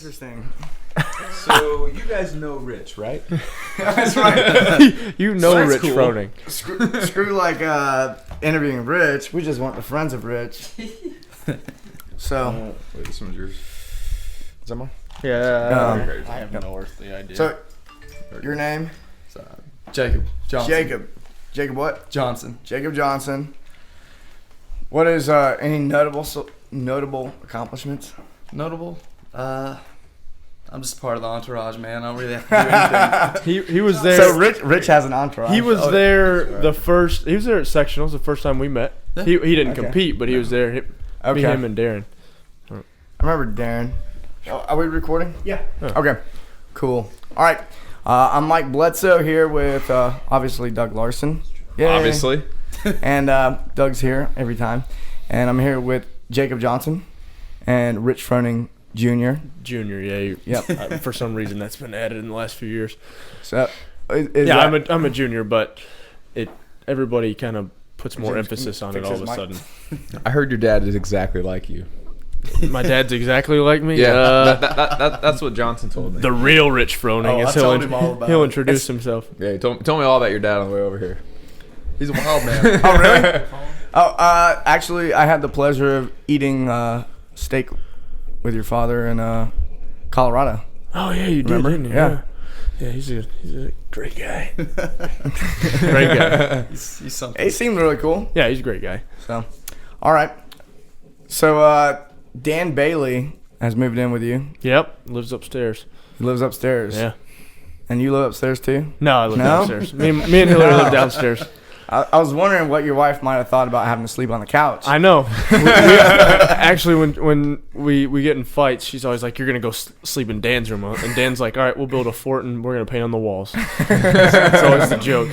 Interesting. So you guys know Rich, right? That's right. You know So that's Rich cool. Froning. Screw like interviewing Rich. We just want the friends of Rich. So, Wait, this one's yours. Is that mine? Yeah. I have no earthly idea. so your name? Jacob Johnson. Jacob what? Johnson. Jacob Johnson. What is any notable accomplishments? Notable? I'm just part of the entourage, man. I don't really have to do anything. He was there. So Rich has an entourage. He was there the first. He was there at sectionals the first time we met. Yeah. He didn't Okay. compete, but he was there. Me, him, and Darren. I remember Darren. Are we recording? Yeah. Okay. Cool. All right. I'm Mike Bledsoe here with obviously Doug Larson. Yay. Obviously. And Doug's here every time. And I'm here with Jacob Johnson and Rich Froning Jr. Junior, yeah. Yep. For some reason, that's been added in the last few years. So, I'm a junior, but everybody kind of puts more James, emphasis on it fix all his of a mic. sudden. I heard your dad is exactly like you. My dad's exactly like me. Yeah, that's what Johnson told me. The real Rich Froning Oh, is I told him all about he'll it. introduce himself. Yeah, he told me all about your dad on the way over here. He's a wild man. Oh, really? Actually, I had the pleasure of eating steak with your father in Colorado. Oh yeah, you did, Remember? didn't you? Yeah. Yeah, he's a great guy. Great guy. He's something. He seemed really cool. Yeah, he's a great guy. So, all right. So, Dan Bailey has moved in with you. Yep, lives upstairs. He lives upstairs. Yeah. And you live upstairs too? No, I live No? downstairs. Me and Hillary live downstairs. I was wondering what your wife might have thought about having to sleep on the couch. I know. Actually, when we get in fights, she's always like, "You're gonna go sleep in Dan's room," and Dan's like, "All right, we'll build a fort and we're gonna paint on the walls." That's always the joke.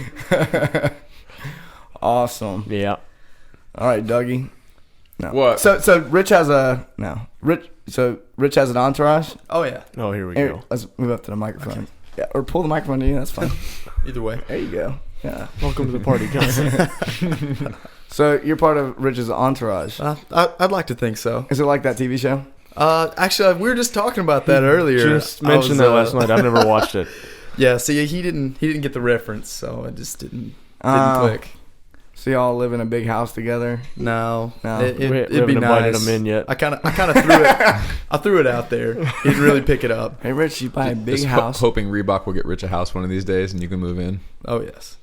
Awesome. Yeah. All right, Dougie. No. What? So Rich has Rich has an entourage. Oh, yeah. Oh, here we Here, go. let's move up to the microphone. Yeah, or pull the microphone to you. That's fine. Either way. There you go. Yeah. Welcome to the party, Johnson. So you're part of Rich's entourage. I'd like to think so. Is it like that TV show? Actually, we were just talking about that earlier. Just mentioned that last night. I've never watched it. Yeah, see, he didn't get the reference, so it just didn't Oh. click. So y'all live in a big house together. No, No. It'd We be haven't invited nice. him in yet. I kind of threw it. I threw it out there. He'd really pick it up. Hey, Rich, you buy a big Just house. hoping Reebok will get Rich a house one of these days, and you can move in Oh yes,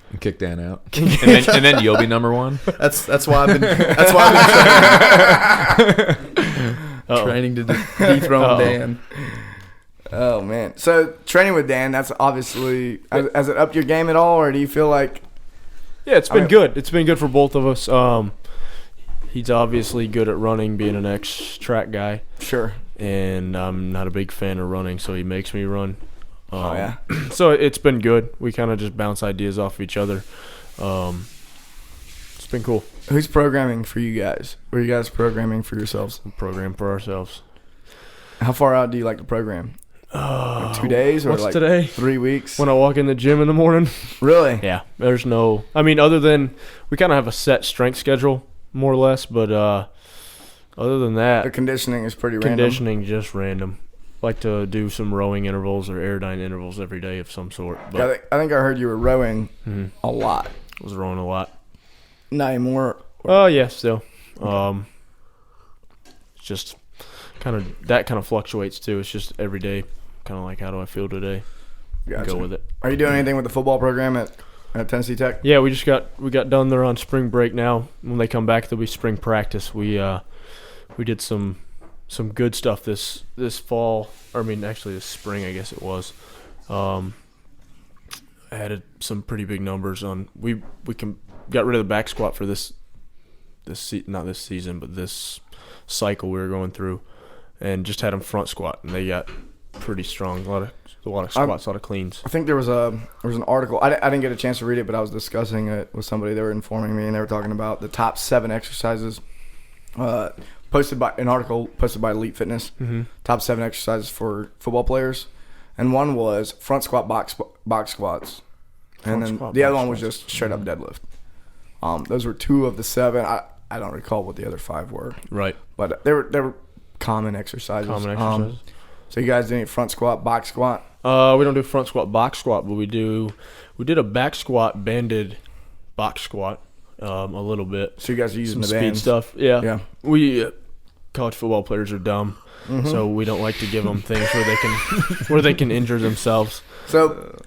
and kick Dan out, and then you'll be number one. that's why I've been Uh-oh. training to dethrone Uh-oh. Dan. Oh man. So training with Dan, that's obviously has it upped your game at all, or do you feel like? Yeah, it's been I mean- good. It's been good for both of us. He's obviously good at running, being an ex-track guy, Sure. and I'm not a big fan of running, so he makes me run. Oh yeah. So it's been good. We kind of just bounce ideas off each other. It's been cool. Who's programming for you guys? Or are you guys programming for yourselves? Program for ourselves. How far out do you like to program? Like 2 days or What's like today? 3 weeks? When I walk in the gym in the morning. Really? Yeah, there's no. I mean, other than we kind of have a set strength schedule, more or less. But other than The that, conditioning is pretty random. conditioning just random. Like to do some rowing intervals or airdyne intervals every day of some sort. But I think I heard you were rowing mhm, a lot. I was rowing a lot. Not anymore. Oh yeah, still. It's just kind of fluctuates too. It's just every day, kind of like how do I feel today? Gotcha. Go with it. Are you doing anything with the football program at Tennessee Tech? Yeah, we got done. They're on spring break now. When they come back, there'll be spring practice. We did some good stuff this fall. Or I mean, actually this spring, I guess it was. I added some pretty big numbers on. We got rid of the back squat for not this season, but this cycle we were going through, and just had them front squat, and they got pretty strong. A lot of squats, a lot of cleans. I think there was an article. I didn't get a chance to read it, but I was discussing it with somebody. They were informing me, and they were talking about the top 7 exercises. Posted by Elite Fitness. Mm-hmm. Top 7 exercises for football players, and one was front squat, box squats, and Front then squat, the other box one was squats. just straight up deadlift. Those were 2 of the 7. I don't recall what the other 5 were, Right. but they were common exercises. Common exercises. So you guys do any front squat, box squat? We don't do front squat, box squat, but we did a back squat, banded box squat, a little bit. So you guys are using Some the speed bands. stuff. Yeah. Yeah. We college football players are dumb, so we don't like to give them things where they can injure themselves. So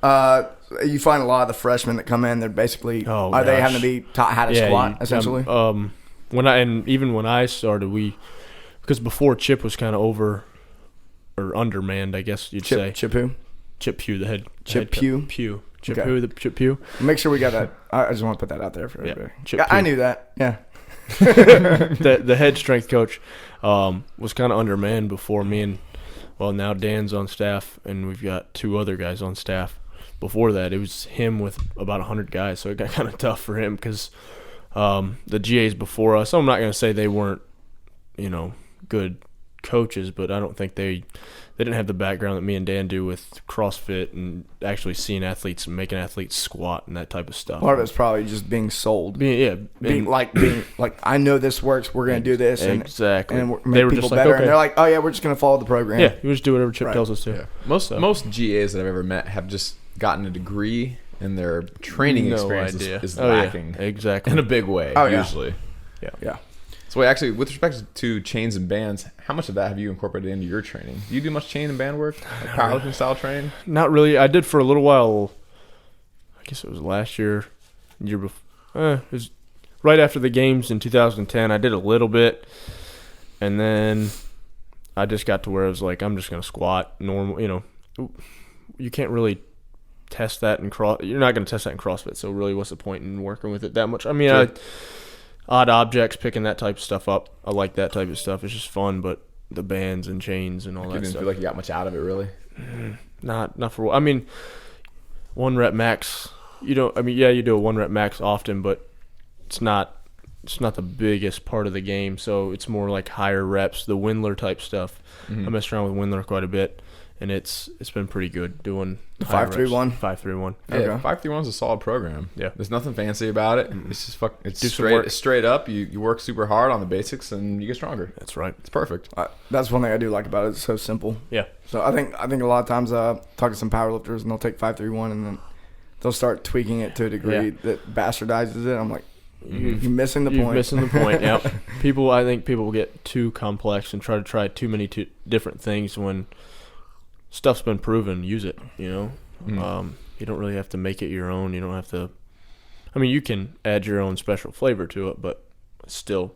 you find a lot of the freshmen that come in, they're basically they having to be taught how to squat essentially? Even when I started, because before Chip was kind of over or undermanned, I guess you'd say. Chip who? Chip Pugh, the head. Chip head Pugh? Pugh. Chip Okay. Pugh, the Chip Pugh. Make sure we got that. I just want to put that out there for everybody. Chip Yeah, I Pugh. knew that. Yeah. The head strength coach was kind of undermanned before me, and now Dan's on staff, and we've got 2 other guys on staff. Before that, it was him with about 100 guys, so it got kind of tough for him because the GAs before us, I'm not going to say they weren't, good coaches, but I don't think they didn't have the background that me and Dan do with CrossFit and actually seeing athletes and making athletes squat and that type of stuff. Part of it's probably just being sold. Being like I know this works. We're gonna do this. Exactly. And they were people just like, better. okay. And they're like, oh yeah, we're just gonna follow the program. Yeah, you just do whatever Chip Right. tells us to. Yeah. Most GAs that I've ever met have just gotten a degree, and their training experience is lacking. Yeah, exactly. In a big way, usually. Yeah. So wait, actually, with respect to chains and bands, how much of that have you incorporated into your training? Do you do much chain and band work, like powerlifting style training? Not really. I did for a little while. I guess it was last year, year before. It was right after the games in 2010. I did a little bit, and then I just got to where I was like, I'm just gonna squat normal. You can't really test that in You're not gonna test that in CrossFit. So really, what's the point in working with it that much? I mean, Sure. Odd objects, picking that type of stuff up. I like that type of stuff. It's just fun, but the bands and chains and all You that didn't stuff. feel like you got much out of it, really? Not for. I mean, 1 rep max. You do a 1 rep max often, but it's not the biggest part of the game. So it's more like higher reps, the Windler type stuff. Mm-hmm. I messed around with Windler quite a bit, and it's been pretty good doing The 5-3-1? 5-3-1. Yeah, Okay. 5-3-1 is a solid program. Yeah. There's nothing fancy about it. It's just it's Do some work. straight up. You work super hard on the basics, and you get stronger. That's right. It's perfect. That's one thing I do like about it. It's so simple. Yeah. So I think a lot of times talk to some powerlifters and they'll take 5-3-1 and then they'll start tweaking it to a degree that bastardizes it. I'm like, you're missing the You're point. missing the point. Yep. I think people get too complex and try too many different things when stuff's been proven. Use it. You don't really have to make it your own. You don't have to. I mean, you can add your own special flavor to it, but still,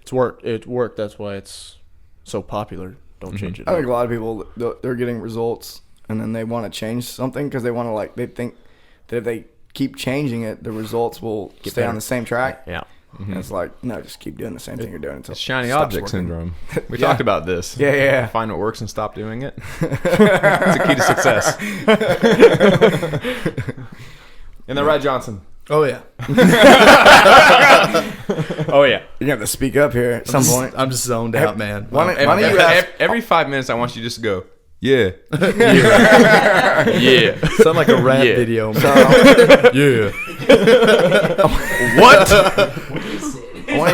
it's worked. It worked. That's why it's so popular. Don't change it. I think a lot of people, they're getting results and then they want to change something because they want to they think that if they keep changing it, the results will stay better. on the same track. Yeah. And it's like, no, just keep doing the same thing you're doing until It's shiny it stops object working. syndrome. We Yeah. talked about this. Yeah. Find what works and stop doing it. It's a key to success. Isn't that right, Johnson? Oh yeah. Oh yeah. You're going to have to speak up here at some point. I'm just zoned out, man. Why don't you ask? Every 5 minutes, I want you just to go, yeah. Yeah. Sound like a rap Yeah. video. Man. Yeah. What? I want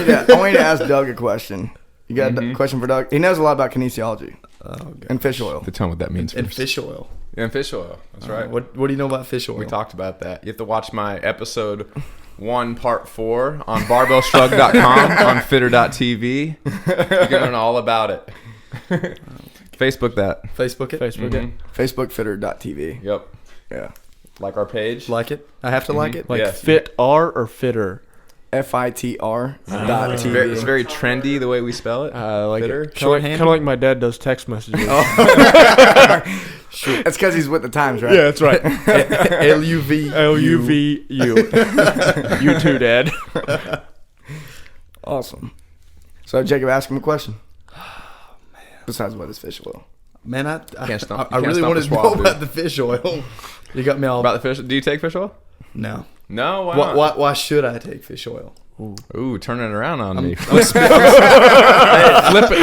you to ask Doug a question. You got a question for Doug? He knows a lot about kinesiology and fish oil. Tell me what that means And first. fish oil. Yeah, and fish oil. That's right. What do you know about fish oil? We talked about that. You have to watch my episode 1, part 4 on barbellshrug.com, on fitter.tv. You're going to know all about it. Facebook that. Facebook it. Facebook it. Facebookfitter.tv. Yep. Yeah. Like our page. Like it. I have to like it. Like Yes. fit R or fitter. FITR It's .tv. very trendy the way we spell it. Like Fitter. it. Kind of like my dad does text messages. That's because he's with the times, right? Yeah, that's right. LUV. LUVU. You too, Dad. Awesome. So, Jacob, ask him a question. Besides what is fish oil? Man, I Can't stump- I you can't really stump wanted a to know swab, dude. about the fish oil. You got me all. About the fish. Do you take fish oil? No. No. Why not? Why should I take fish oil? Ooh, turning it around on me. I'm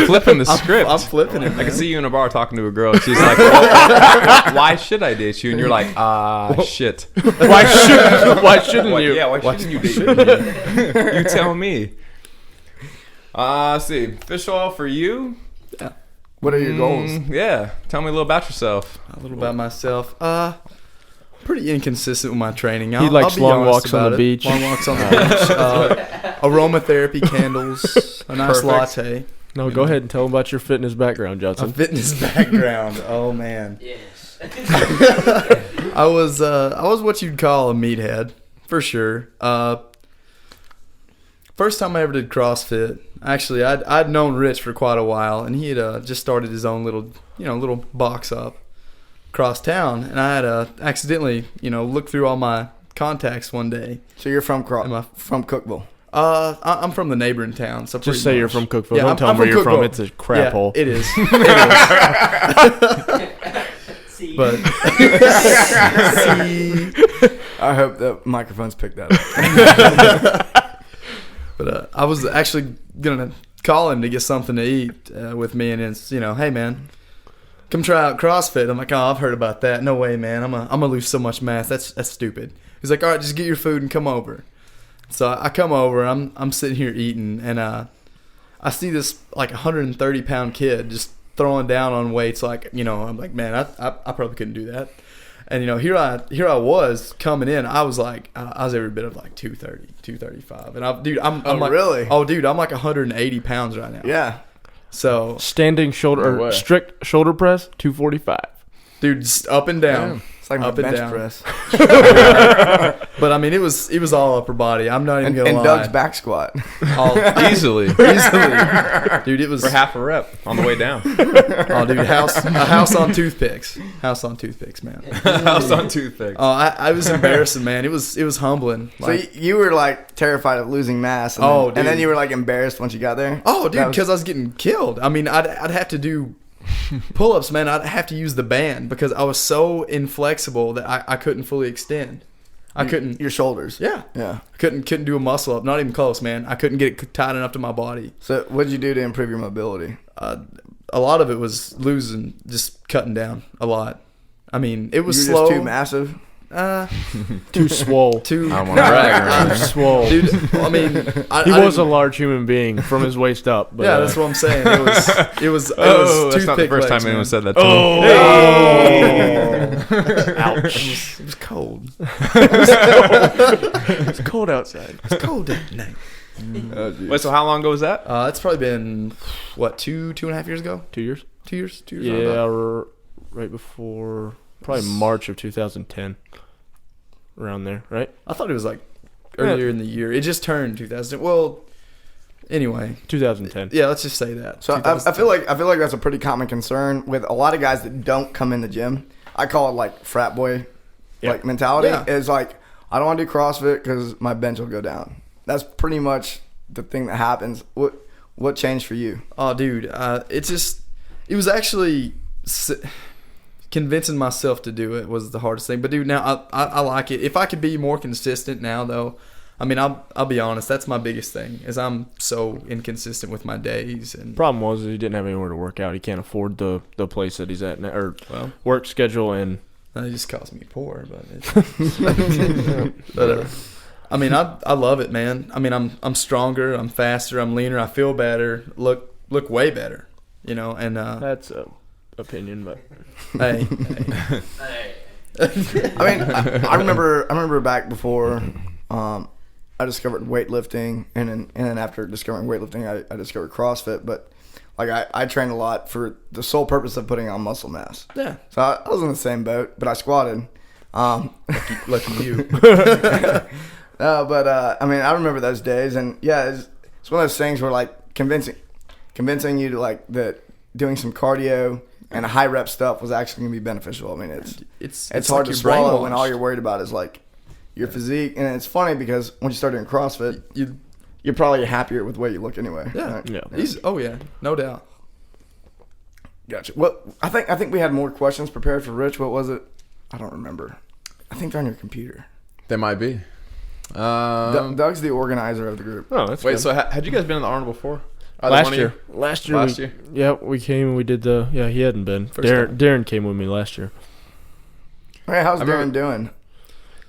Flipping the script. I'm flipping it. I Man. can see you in a bar talking to a girl. And she's like, "Why should I date you?" And you're like, shit. Why shouldn't you? Yeah, why shouldn't you date me? You tell me. Let's see. Fish oil for you? Yeah. What are your goals? Yeah, tell me a little about yourself. A little about myself. Pretty inconsistent with my training. He likes be long honest walks on about the it. beach. Long walks on the beach. Aromatherapy candles. A nice Perfect. latte. No, go ahead and tell him about your fitness background, A Johnson. fitness background. Oh man. Yes. I was what you'd call a meathead, for sure. First time I ever did CrossFit. Actually, I'd known Rich for quite a while, and he had just started his own little box up across town, and I had accidentally looked through all my contacts one day. So you're from Cookville. I'm from the neighboring town, so Just say you're from Cookville. Yeah, Don't tell I'm him where from you're from. Cookville. It's a crap hole. It is. See, But I hope the microphones pick that up. But I was actually gonna call him to get something to eat with me, and it's hey man, come try out CrossFit. I'm like, oh, I've heard about that. No way, man. I'm gonna lose so much mass. That's stupid. He's like, all right, just get your food and come over. So I come over. I'm sitting here eating, and I see this like 130 pound kid just throwing down on weights. Like I'm like, man, I probably couldn't do that. And here I was coming in. I was like, I was every bit of like 230, 235. And I'm like, really? Oh, dude, I'm like 180 pounds right now. Yeah. So, Standing shoulder No way. or strict shoulder press, 245. dude, just up and down. It's like my Up and bench down. press. But I mean, it was all upper body. I'm not even And gonna lie. Doug's back squat. Easily. Easily, dude. It was For half a rep on the way down. oh, dude, a house on toothpicks. House on toothpicks, man. House on toothpicks. Oh, I was embarrassing, man. It was humbling. So you were like terrified of losing mass. And Oh, then, and then dude. you were like embarrassed once you got there. Oh, dude, That was- because I was getting killed. I mean, I'd have to do pull-ups, man. I'd have to use the band because I was so inflexible that I couldn't fully extend. I couldn't. your shoulders. Yeah, Yeah. couldn't do a muscle up. Not even close, man. I couldn't get it tight enough to my body. So what did you do to improve your mobility? A lot of it was losing, just cutting down a lot. I mean, it was You were slow. just too massive. Too swole. Too, I don't want to brag around. Too swole. dude. I mean, He I was a didn't- large human being from his waist up. But, yeah, that's what I'm saying. It was. Oh, that's not the toothpick first legs, time anyone man. said that to me. Ouch. It was cold. It's cold outside. It's cold at night. Wait, so how long ago was that? It's probably been what 2.5 years ago. 2 years? 2 years. 2 years. Yeah, roundabout. right before, probably March of 2010. Around there, right? I thought it was like earlier in the year. It just turned 2000. Well, anyway, 2010. yeah. Let's just say that. So I feel like that's a pretty common concern with a lot of guys that don't come in the gym. I call it like frat boy like mentality. Yeah. Is like, I don't want to do CrossFit because my bench will go down. That's pretty much the thing that happens. What changed for you? Oh, dude, it was actually convincing myself to do it was the hardest thing. But dude, now I like it. If I could be more consistent now, though, I mean, I'll be honest. That's my biggest thing is I'm so inconsistent with my days. And Problem was he didn't have anywhere to work out. He can't afford the place that he's at now, or well, work schedule and. it just calls me poor. But I mean, I love it, man. I mean, I'm stronger, I'm faster, I'm leaner, I feel better, look way better, and That's a opinion, but hey, Hey. I mean, I remember back before I discovered weightlifting, and then after discovering weightlifting, I discovered CrossFit. But like I trained a lot for the sole purpose of putting on muscle mass. yeah, So I was in the same boat, but I squatted. lucky you. I mean, I remember those days, and yeah, it's one of those things where like convincing you to like that doing some cardio and high rep stuff was actually gonna be beneficial. I mean, It's hard like to you're swallow when all brainwashed. you're worried about is like your physique. And it's funny because when you start doing CrossFit, You, you're probably happier with the way you look anyway. yeah, Right? yeah. oh yeah, no doubt. Gotcha. Well, I think we had more questions prepared for Rich. What was it? I don't remember. I think they're on your computer. There might be. Doug's the organizer of the group. Oh, that's Wait, good. so had you guys been in the Arnold before? Last year. Last year. Last year? Yeah, we came and we did the. Yeah, he hadn't been. First Darren came with me last year. Hey, how's I Darren remember- doing?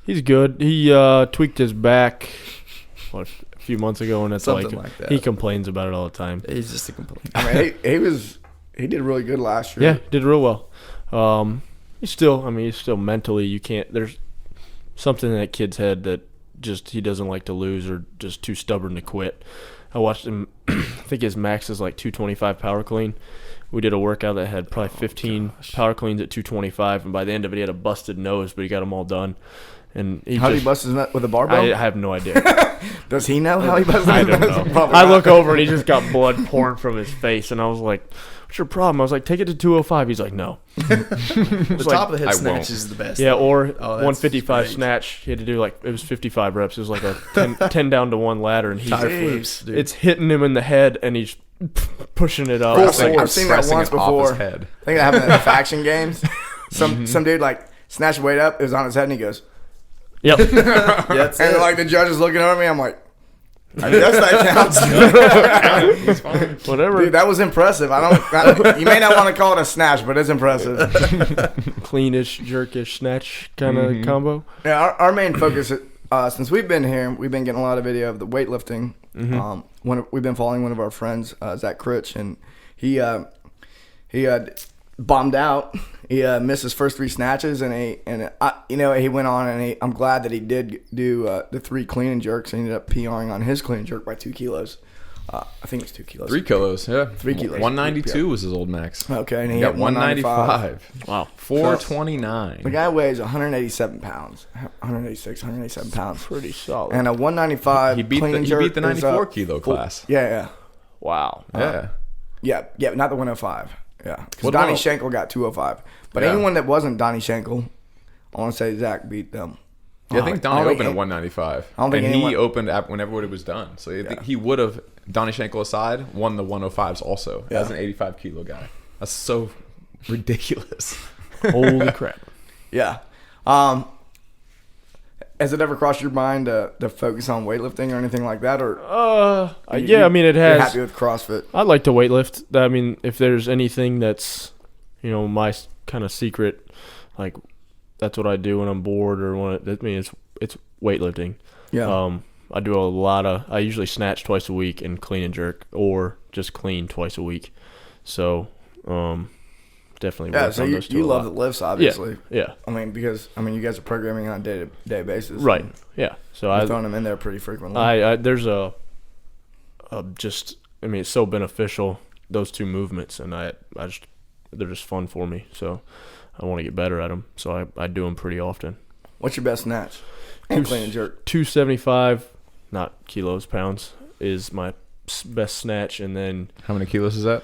He's good. He tweaked his back a few months ago, and it's Something like like that. he complains about it all the time. He's just a complaint. I mean, he he did really good last year. Yeah, did real well. He's still mentally, you can't, there's something in that kid's head that just he doesn't like to lose or just too stubborn to quit. I watched him, I think his max is like 225 power clean. We did a workout that had probably 15 power cleans at 225, and by the end of it, he had a busted nose, but he got them all done. And How did he bust his nut with a barbell? I have no idea. Does he know how he busted I his don't nut? know. Probably I not. look over and he just got blood pouring from his face, and I was like, "What's your problem?" I was like, "Take it to 205." He's like, "No." The top of the I head snatch won't. is the best. Yeah, or Oh, that's 155 great. snatch. He had to do it was 55 reps. It was like a 10 down to one ladder, and Tire he's flips, dude. it's hitting him in the head, and he's pushing it up. Cool. It's like, I've seen that Pressing once it off before. his head. I think that happened in the faction games. Some dude like snatched weight up. It was on his head, and he goes, yep. Yeah, that's and it. like the judge is looking over me. I'm like, I guess that counts. Whatever. Dude, that was impressive. You may not want to call it a snatch, but it's impressive. Cleanish, jerkish, snatch kind of combo. Yeah, our main focus, since we've been here, we've been getting a lot of video of the weightlifting. We've been following one of our friends, Zach Critch, and he bombed out. He missed his first 3 snatches, and he went on, and I'm glad that he did do the 3 clean and jerks. He ended up PRing on his clean and jerk by 2 kilos. I think it was 2 kilos. 3 kilos, yeah. 3 kilos. 192 was his old max. Okay, and he He got hit 195. 195. Wow. 429. The guy weighs 187 pounds, 186, 187 pounds, Pretty solid. and a 195. He beat clean the, and he jerk beat the is, 94 kilo class. Yeah, Wow. Yeah. not the 105. Yeah, because What Donnie about- Schenkel got 205. But Yeah. anyone that wasn't Donnie Schenkel, I want to say Zach beat them. Yeah, I think Donnie I don't opened think at 195. I don't think and anyone- he opened at when everybody was done. So I think he would have, Donnie Schenkel aside, won the 105s also Yeah. as an 85 kilo guy. That's so ridiculous. Holy crap. Yeah. Has it ever crossed your mind to focus on weightlifting or anything like that? Or Yeah, I mean, it you're has. happy with CrossFit? I'd like to weightlift. I mean, if there's anything that's, my kind of secret, like that's what I do when I'm bored or when it's weightlifting. Yeah. I do I usually snatch twice a week and clean and jerk, or just clean twice a week. So, definitely. Yeah, work so on you those two a love lot. the lifts, obviously. Yeah. I mean, because you guys are programming on a day-to-day basis. Right. and Yeah. So You're I throwing them in there pretty frequently. there's it's so beneficial, those two movements, and they're just fun for me. So I want to get better at them. So I do them pretty often. What's your best snatch? And clean and jerk. 275, not kilos, pounds, is my best snatch, and then How many kilos is that?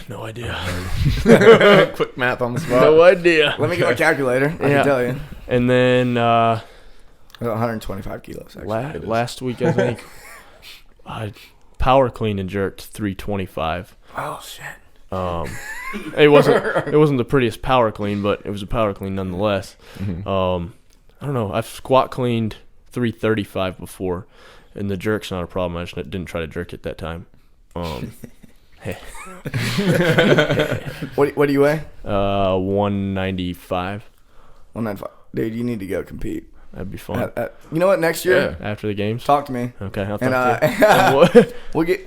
no idea. Quick math on the spot. No idea. Let me get my calculator. I Yeah. can tell you. And then 125 kilos, actually. last week I think I power clean and jerked 325. Oh, shit. It wasn't the prettiest power clean, but it was a power clean nonetheless. I don't know. I've squat cleaned 335 before, and the jerk's not a problem. I just didn't try to jerk it that time. What do you weigh? 195. 195. Dude, you need to go compete. That'd be fun. You know what? Next year, After the games. talk to me. Okay, I'll And talk to you.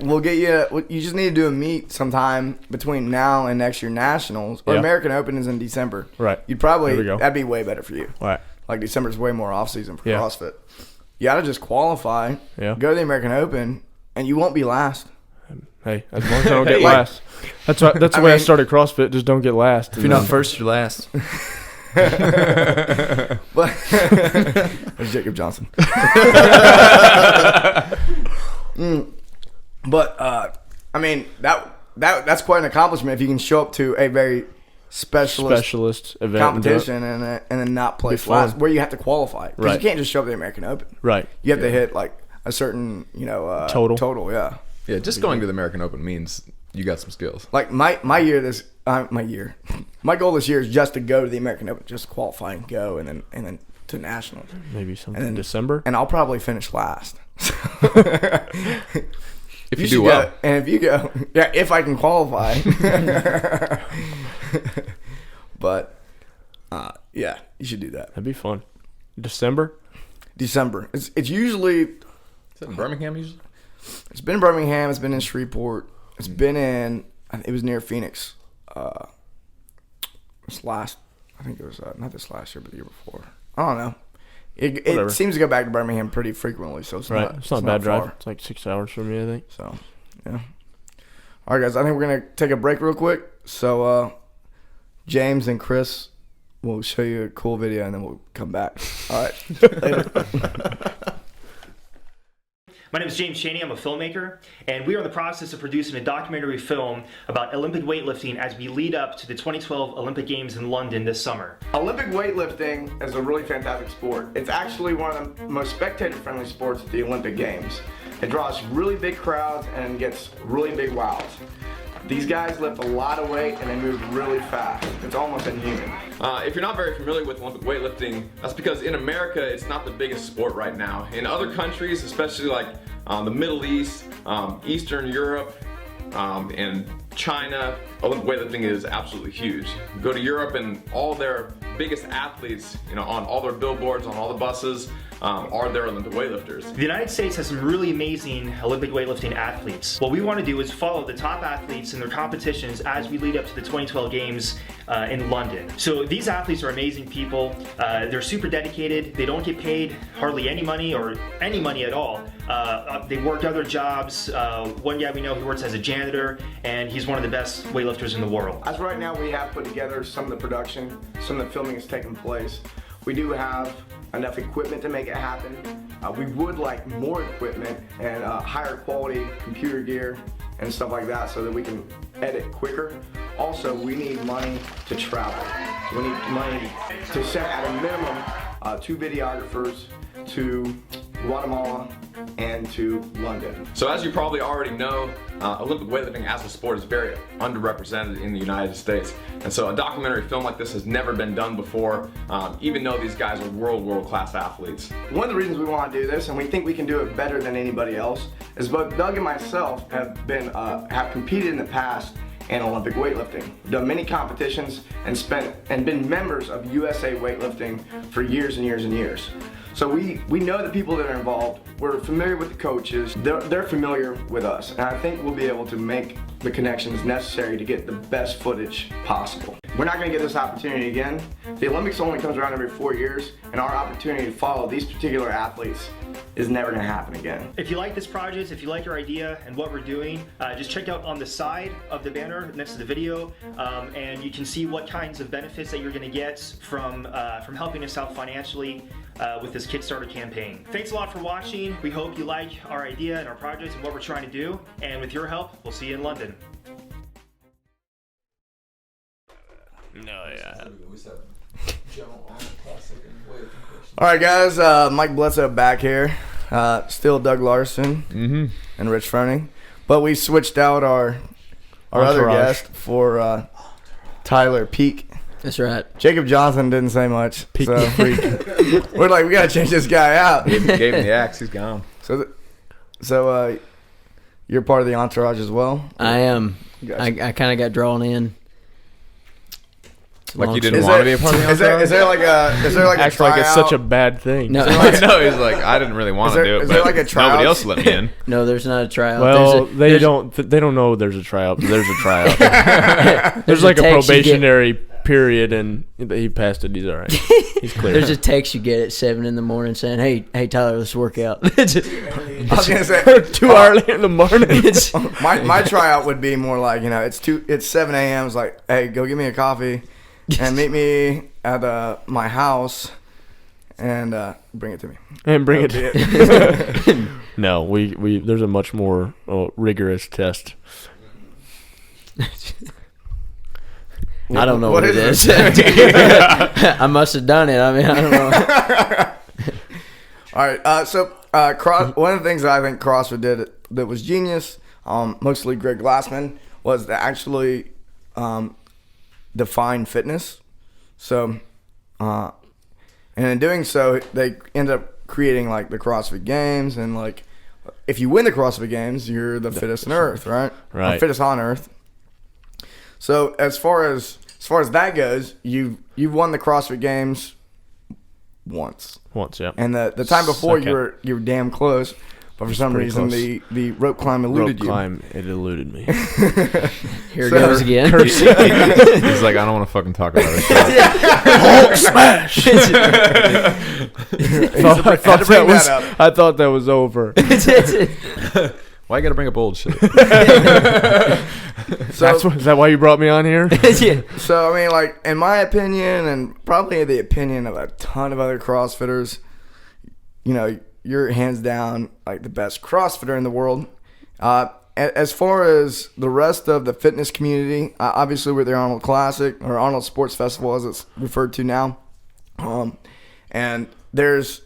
we'll get you. You just need to do a meet sometime between now and next year nationals. Or Yeah. American Open is in December. Right. You'd probably There we go. that'd be way better for you. All right. Like December's way more off season for Yeah. CrossFit. You gotta just qualify. Yeah. Go to the American Open, and you won't be last. Hey, as long as I don't get Like- last. That's the I way I mean- started CrossFit. Just don't get last. If you're not first, you're last. But there's Jacob Johnson. But I mean that's quite an accomplishment if you can show up to a very specialist event competition and then not place fun. last, where you have to qualify. Because Right. you can't just show up to the American Open. Right. You have to hit like a certain Total. Total, yeah. Yeah, just going to the American Open means you got some skills. Like my goal this year is just to go to the American Open, just qualify and go, and then to nationals. Maybe something And in then- December. And I'll probably finish last. If you should do well. go, and if you go, yeah, if I can qualify. But yeah, you should do that. That'd be fun. December. December. It's usually Is that in Birmingham usually? it's been in Birmingham. It's been in Shreveport. It's been in. It was near Phoenix I think it was not this last year, but the year before. I don't know. It seems to go back to Birmingham pretty frequently, so it's Right. not. It's not a bad drive. far. It's like 6 hours from me, I think. So, yeah. All right, guys. I think we're gonna take a break real quick. So, James and Chris will show you a cool video, and then we'll come back. All right. Later. My name is James Chaney. I'm a filmmaker, and we are in the process of producing a documentary film about Olympic weightlifting as we lead up to the 2012 Olympic Games in London this summer. Olympic weightlifting is a really fantastic sport. It's actually one of the most spectator-friendly sports at the Olympic Games. It draws really big crowds and gets really big wows. These guys lift a lot of weight and they move really fast. It's almost inhuman. If you're not very familiar with Olympic weightlifting, that's because in America, it's not the biggest sport right now. In other countries, especially like the Middle East, Eastern Europe, and China, Olympic weightlifting is absolutely huge. Go to Europe and all their biggest athletes, on all their billboards, on all the buses, are their Olympic weightlifters. The United States has some really amazing Olympic weightlifting athletes. What we want to do is follow the top athletes in their competitions as we lead up to the 2012 Games in London. So these athletes are amazing people. They're super dedicated. They don't get paid hardly any money or any money at all. They work other jobs. One guy we know, he works as a janitor, and he's one of the best weightlifters in the world. As right now, we have put together some of the production, some of the filming has taken place. We do have enough equipment to make it happen. We would like more equipment and higher quality computer gear and stuff like that so that we can edit quicker. Also, we need money to travel. We need money to send at a minimum 2 videographers to Guatemala and to London. So as you probably already know, Olympic weightlifting as a sport is very underrepresented in the United States. And so a documentary film like this has never been done before, even though these guys are world-class athletes. One of the reasons we want to do this, and we think we can do it better than anybody else, is both Doug and myself have competed in the past in Olympic weightlifting. We've done many competitions and been members of USA Weightlifting for years and years and years. So we know the people that are involved. We're familiar with the coaches. They're familiar with us, and I think we'll be able to make the connections necessary to get the best footage possible. We're not going to get this opportunity again. The Olympics only comes around every 4 years, and our opportunity to follow these particular athletes is never going to happen again. If you like this project, if you like our idea and what we're doing, just check out on the side of the banner next to the video, and you can see what kinds of benefits that you're going to get from helping us out financially with this Kickstarter campaign. Thanks a lot for watching. We hope you like our idea and our project and what we're trying to do. And with your help, we'll see you in London. No, yeah. All right, guys. Mike Bledsoe back here. Still Doug Larson and Rich Froning, but we switched out our other Entourage. guest for Tyler Peak. That's right. Jacob Johnson didn't say much, so we're like, we gotta change this guy out. Gave him the axe, he's gone. So you're part of the entourage as well. I am. You guys- I kind of got drawn in. Like you Long didn't Is want to there- be a part of the Is there like a Act like it's such a tryout? bad thing. No, I know, he's like, I didn't really want Is to there- do it, is there but like a tryout? nobody else let me in. no, there's not a tryout. Well, they there's don't know there's a tryout. But there's a tryout. a, There's like a text you get- probationary period, and he passed it. He's all right. He's clear. There's a text you get at 7 in the morning saying, "Hey Tyler, let's work out." I was gonna say too early in the morning. my tryout would be more like, it's 7 a.m. It's like, hey, go get me a coffee and meet me at my house and bring it to me. And bring it. That'd be it. No, we there's a much more rigorous test. I don't know What what it is is. I must have done it. I mean, I don't know. All right. So one of the things that I think CrossFit did that was genius, mostly Greg Glassman, was to actually define fitness. So, and in doing so, they end up creating like the CrossFit Games, and like if you win the CrossFit Games, you're the fittest on earth, right? Right. Or fittest on earth. So as far as that goes, you've won the CrossFit Games once. Once, yeah. And the time before Second. you were damn close, but for some pretty reason close. the rope climb eluded Rope climb, it eluded me. Here it So- goes again. He's like, I don't want to fucking talk about it. Hulk smash! I thought that was over. Why you got to bring up old shit? Is that why you brought me on here? So, I mean, like, in my opinion, and probably the opinion of a ton of other CrossFitters, you know, you're hands down, like, the best CrossFitter in the world. As far as the rest of the fitness community, obviously we're the Arnold Classic, or Arnold Sports Festival as it's referred to now. And there's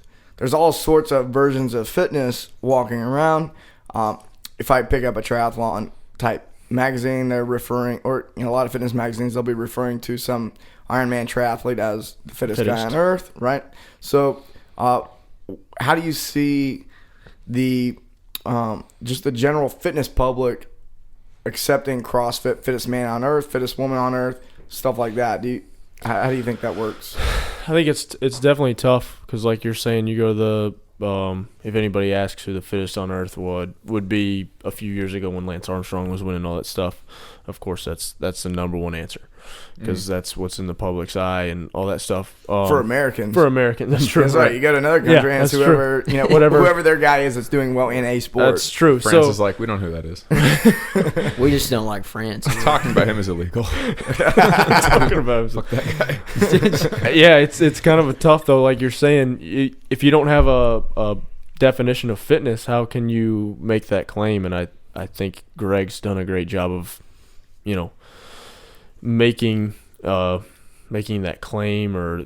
all sorts of versions of fitness walking around. If I pick up a triathlon type magazine, they're referring, or a lot of fitness magazines, they'll be referring to some Ironman triathlete as the fittest guy on earth, right? So, how do you see the just the general fitness public accepting CrossFit, fittest man on earth, fittest woman on earth, stuff like that? How do you think that works? I think it's definitely tough because, like you're saying, you go to the if anybody asks who the fittest on earth would be a few years ago when Lance Armstrong was winning all that stuff, of course that's the number one answer because that's what's in the public's eye and all that stuff. For Americans. That's true. That's right. You go to another country and it's that's whoever true. whoever their guy is that's doing well in a sport. That's true. France is like, we don't know who that is. We just don't like France. Talking about him is illegal. Talking about Fuck that guy. yeah, it's kind of a tough though. Like you're saying, if you don't have a definition of fitness, how can you make that claim? And I think Greg's done a great job of, making that claim, or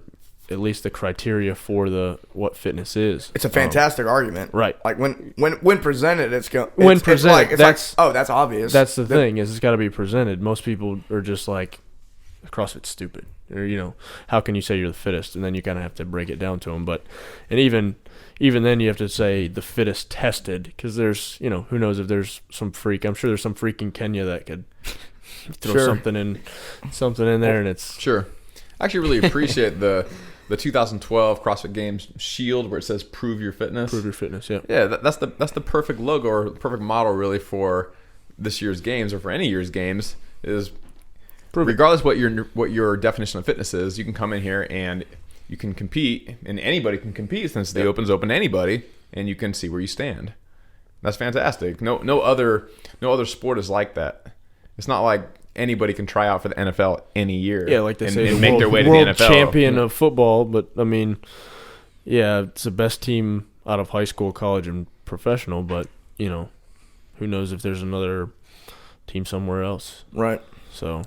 at least the criteria for what fitness is. It's a fantastic argument, right? Like when presented, it's presented. that's obvious. That's the thing is it's got to be presented. Most people are just like, CrossFit's stupid, or how can you say you're the fittest? And then you kind of have to break it down to them. And even then you have to say the fittest tested, because there's who knows if there's some freak. I'm sure there's some freak in Kenya that could throw something in there, and it's sure. I actually really appreciate the 2012 CrossFit Games shield where it says "Prove your fitness." Prove your fitness. Yeah. Yeah, that's the perfect logo or perfect model really for this year's games or for any year's games is. Regardless what your definition of fitness is, you can come in here and you can compete, and anybody can compete since the Open's open to anybody, and you can see where you stand. That's fantastic. No other sport is like that. It's not like anybody can try out for the NFL any year. Yeah, like they say, and make their way to world the NFL. Champion of football, but I mean, yeah, it's the best team out of high school, college, and professional. But who knows if there's another team somewhere else, right? So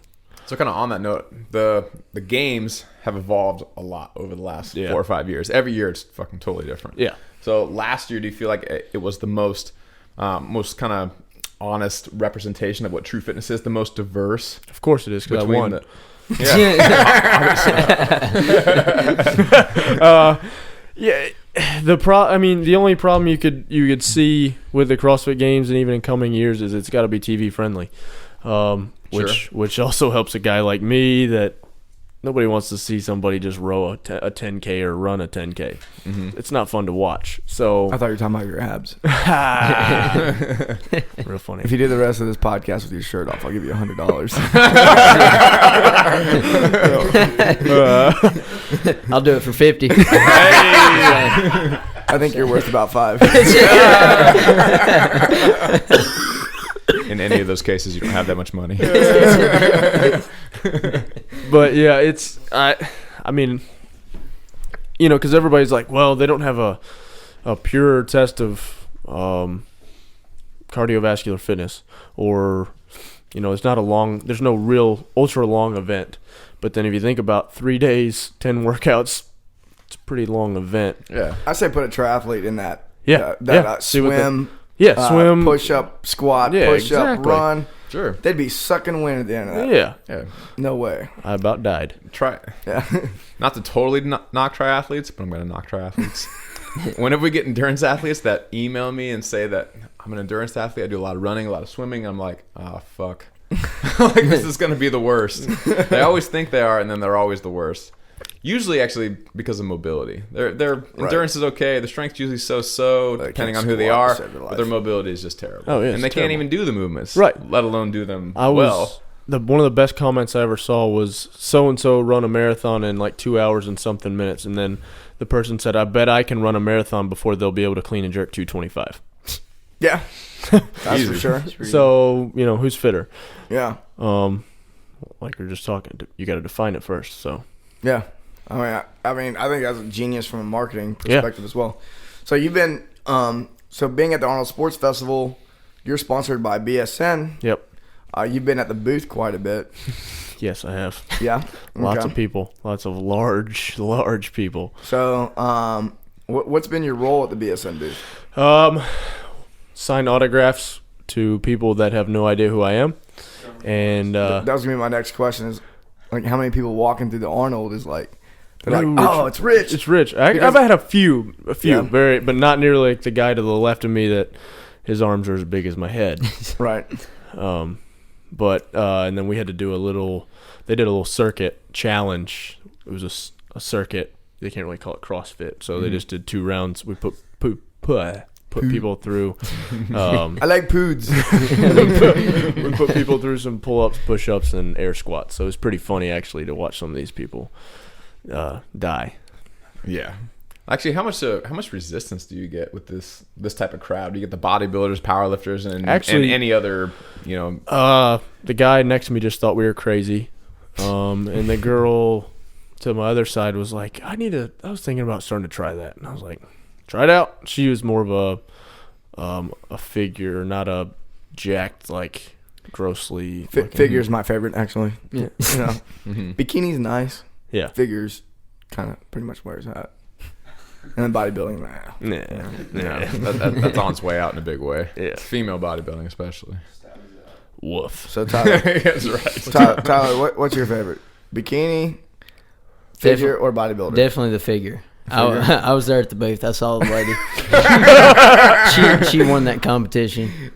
kind of on that note, the games have evolved a lot over the last 4 or 5 years. Every year it's fucking totally different. Yeah. So last year, do you feel like it was the most kind of honest representation of what true fitness is, the most diverse? Of course it is, because I won. The only problem you could see with the CrossFit Games and even in coming years is it's got to be TV friendly. Which also helps a guy like me that nobody wants to see somebody just row a 10K or run a 10K. Mm-hmm. It's not fun to watch. So I thought you were talking about your abs. Real funny. If you do the rest of this podcast with your shirt off, I'll give you $100. I'll do it for 50. I think you're worth about 5. In any of those cases, you don't have that much money. But yeah, I mean, because everybody's like, well, they don't have a pure test of cardiovascular fitness, or it's not there's no real ultra long event. But then if you think about 3 days, 10 workouts, it's a pretty long event. Yeah, I say put a triathlete in that. Swim. Swim, push up, squat, push up, run. Sure. They'd be sucking wind at the end of that. Yeah. No way. I about died. Yeah. Not to totally knock triathletes, but I'm going to knock triathletes. Whenever we get endurance athletes that email me and say that I'm an endurance athlete, I do a lot of running, a lot of swimming, I'm like, fuck. Like, this is going to be the worst. They always think they are, and then they're always the worst. Usually, actually, because of mobility. Their endurance is okay. The strength's usually so, They depending can't on who they squat are. to save their But life. their mobility is just terrible. Oh, yeah, and they it's can't terrible. even do the movements, Right. let alone do them I well. was one of the best comments I ever saw was so and so run a marathon in like 2 hours and something minutes, and then the person said, "I bet I can run a marathon before they'll be able to clean and jerk 225." Yeah, that's Easy. for sure. So who's fitter? Yeah, Like we are just talking, you got to define it first. So yeah. I think that's a genius from a marketing Yeah. perspective as well. So you've been being at the Arnold Sports Festival. You're sponsored by BSN. yep, You've been at the booth quite a bit. yes, I have Yeah, lots Okay. of people, lots of large people. So, what's been your role at the BSN booth? Sign autographs to people that have no idea who I am, and That was gonna be my next question. Is like how many people walking through the Arnold is like they're like, Ooh, oh, it's Rich. It's Rich. Because- I've had a few, Yeah. but not nearly like the guy to the left of me that his arms are as big as my head. Right. But and then we had to do they did a little circuit challenge. It was a circuit. They can't really call it CrossFit, so they just did 2 rounds. We put people through. I like poods. We put people through some pull-ups, push-ups, and air squats. So it was pretty funny actually to watch some of these people die. Yeah. Actually, how much resistance do you get with this type of crowd? Do you get the bodybuilders, powerlifters, and any other, The guy next to me just thought we were crazy, and the girl to my other side was like, I was thinking about starting to try that, and I was like, try it out. She was more of a figure, not a jacked, like grossly Figure's my favorite actually. Yeah. Bikini's nice. Yeah. Figure's kind of pretty much wears that. And then bodybuilding, that's on its way out in a big way. Yeah. Female bodybuilding, especially. Woof. So Tyler, That's right. Tyler, what's your favorite? Bikini, figure, or bodybuilder? Definitely the figure. I was there at the booth. I saw the lady. she won that competition.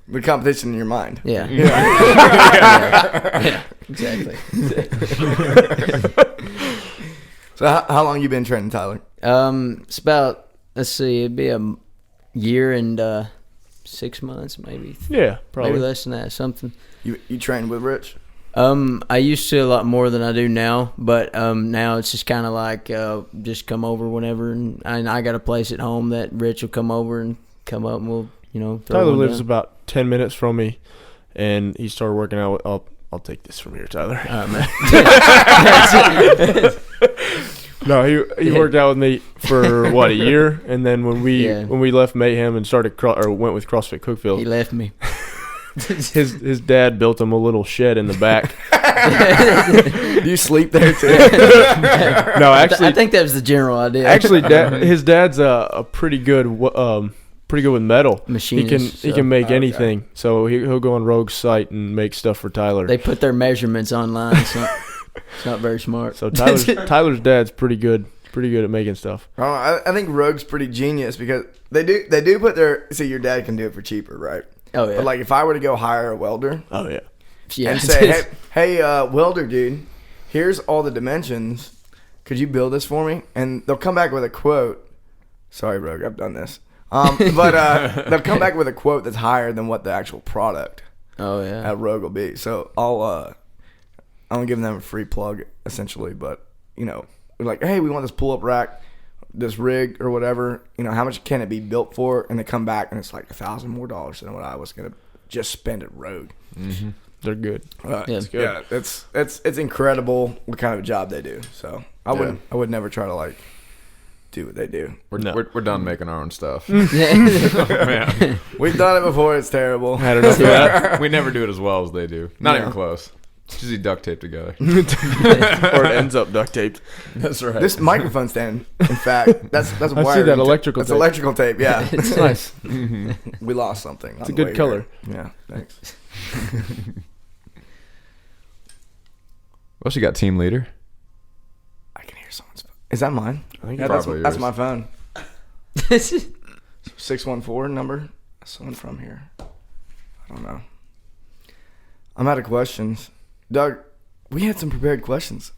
The competition in your mind. Yeah. Yeah. Exactly. So how long you been training, Tyler? It's about, let's see, it'd be a year and 6 months, maybe. Yeah, probably. Maybe less than that, something. You trained with Rich? I used to a lot more than I do now, but now it's just kind of like just come over whenever, and I got a place at home that Rich will come over and come up, and we'll throw Tyler one lives down. about 10 minutes from me, and he started working out. I'll take this from here, Tyler. All right, man. No, he worked out with me for a year, and then when we left Mayhem and started went with CrossFit Cookville, He left me. his dad built him a little shed in the back. Do you sleep there too? No, actually, I think that was the general idea. actually, his dad's a pretty good with metal. Machinist, He can make anything. So he'll go on Rogue's site and make stuff for Tyler. They put their measurements online, so it's not very smart. So Tyler's dad's pretty good at making stuff. I think Rogue's pretty genius because they do put their. See, your dad can do it for cheaper, right? Oh yeah. But like if I were to go hire a welder Oh yeah. Yeah. and say, hey, welder dude, here's all the dimensions. Could you build this for me? And they'll come back with a quote. Sorry, Rogue, I've done this. But they'll come back with a quote that's higher than what the actual product Oh yeah. at Rogue will be. So I'm giving them a free plug essentially. But we're like, hey, we want this pull up rack, this rig or whatever. How much can it be built for? And they come back and it's like $1,000 more than what I was gonna just spend at Rogue. Mm-hmm. They're good. Yeah. It's good. Yeah, it's incredible what kind of a job they do. So I would never try to like do what they do. We're done making our own stuff. Yeah. We've done it before. It's terrible. Had enough of that. We never do it as well as they do. Not Yeah. even close. It's usually duct taped together. Or it ends up duct taped. That's right. This microphone stand, in fact, that's I see wiring that tape. electrical That's tape. electrical tape. Yeah, It's nice. we lost something. It's a good color. Yeah, thanks. Well, she got team leader. I can hear someone's phone. Is that mine? I think Yeah, Probably that's yours. my phone. 614 number. Someone from here. I don't know. I'm out of questions. Doug, we had some prepared questions.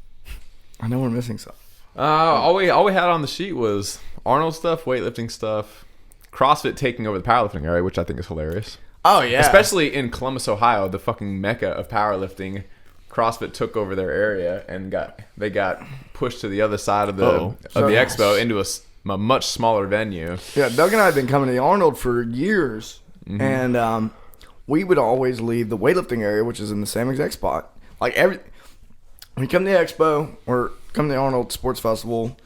I know we're missing some. All we had on the sheet was Arnold stuff, weightlifting stuff, CrossFit taking over the powerlifting area, which I think is hilarious. Oh yeah, Especially in Columbus, Ohio, the fucking mecca of powerlifting. CrossFit took over their area and they got pushed to the other side of the expo into a much smaller venue. Yeah, Doug and I have been coming to the Arnold for years, and we would always leave the weightlifting area, which is in the same exact spot. Like when you come to the expo or come to the Arnold Sports Festival,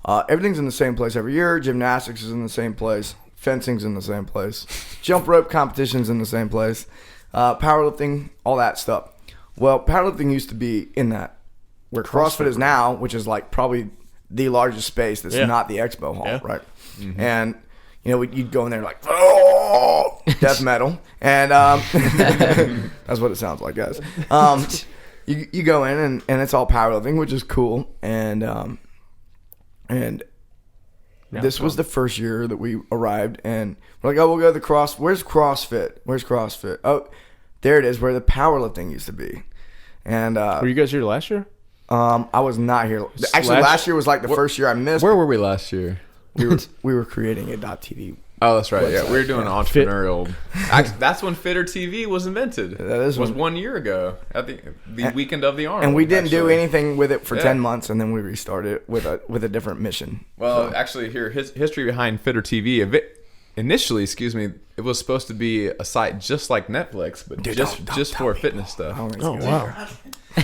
everything's in the same place every year. Gymnastics is in the same place. Fencing's in the same place. Jump rope competition's in the same place. Powerlifting, all that stuff. Well, powerlifting used to be in that. Where CrossFit is now, which is like probably the largest space that's not the expo hall, right? Mm-hmm. And, you'd go in there like, oh, death metal. And that's what it sounds like, guys. You go in and it's all powerlifting, which is cool. And this was the first year that we arrived, and we're like, oh, we'll go to the Where's CrossFit? Where's CrossFit? Oh, there it is, where the powerlifting used to be. And were you guys here last year? I was not here. Actually, last year was like the first year I missed. Where were we last year? We were creating a .tv. Oh, that's right. Yeah, we were doing entrepreneurial. Actually, that's when Fitter TV was invented. That was 1 year ago at the weekend of the Arnold. And we didn't do anything with it for 10 months, and then we restarted it with a different mission. Well, actually, here history behind Fitter TV. Initially, it was supposed to be a site just like Netflix, but just for fitness stuff. Oh wow!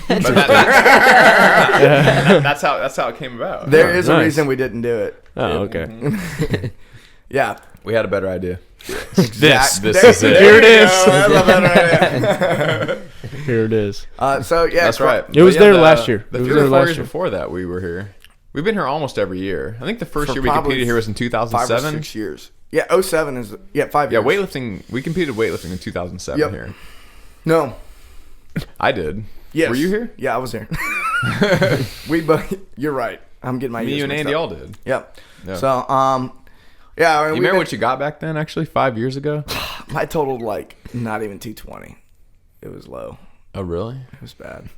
But that's how it came about. There is a reason we didn't do it. Oh, okay. Yeah, we had a better idea. This is it. Here it is. I love that idea. Here it is. So yeah, that's right. It was there last year. The 3 or 4 years before that, we were here. We've been here almost every year. I think the first year we competed here was in 2007. 5 or 6 years. Yeah, 07 is 5 years. Yeah, weightlifting. We competed weightlifting in 2007 here. No, I did. Yes. Were you here? Yeah, I was here. We both. You're right. I'm getting my. Me, years you, and mixed Andy up. all did. Yep. Yeah. So yeah. I mean, You remember what you got back then? Actually, 5 years ago. I totaled like not even 220. It was low. Oh, really? It was bad.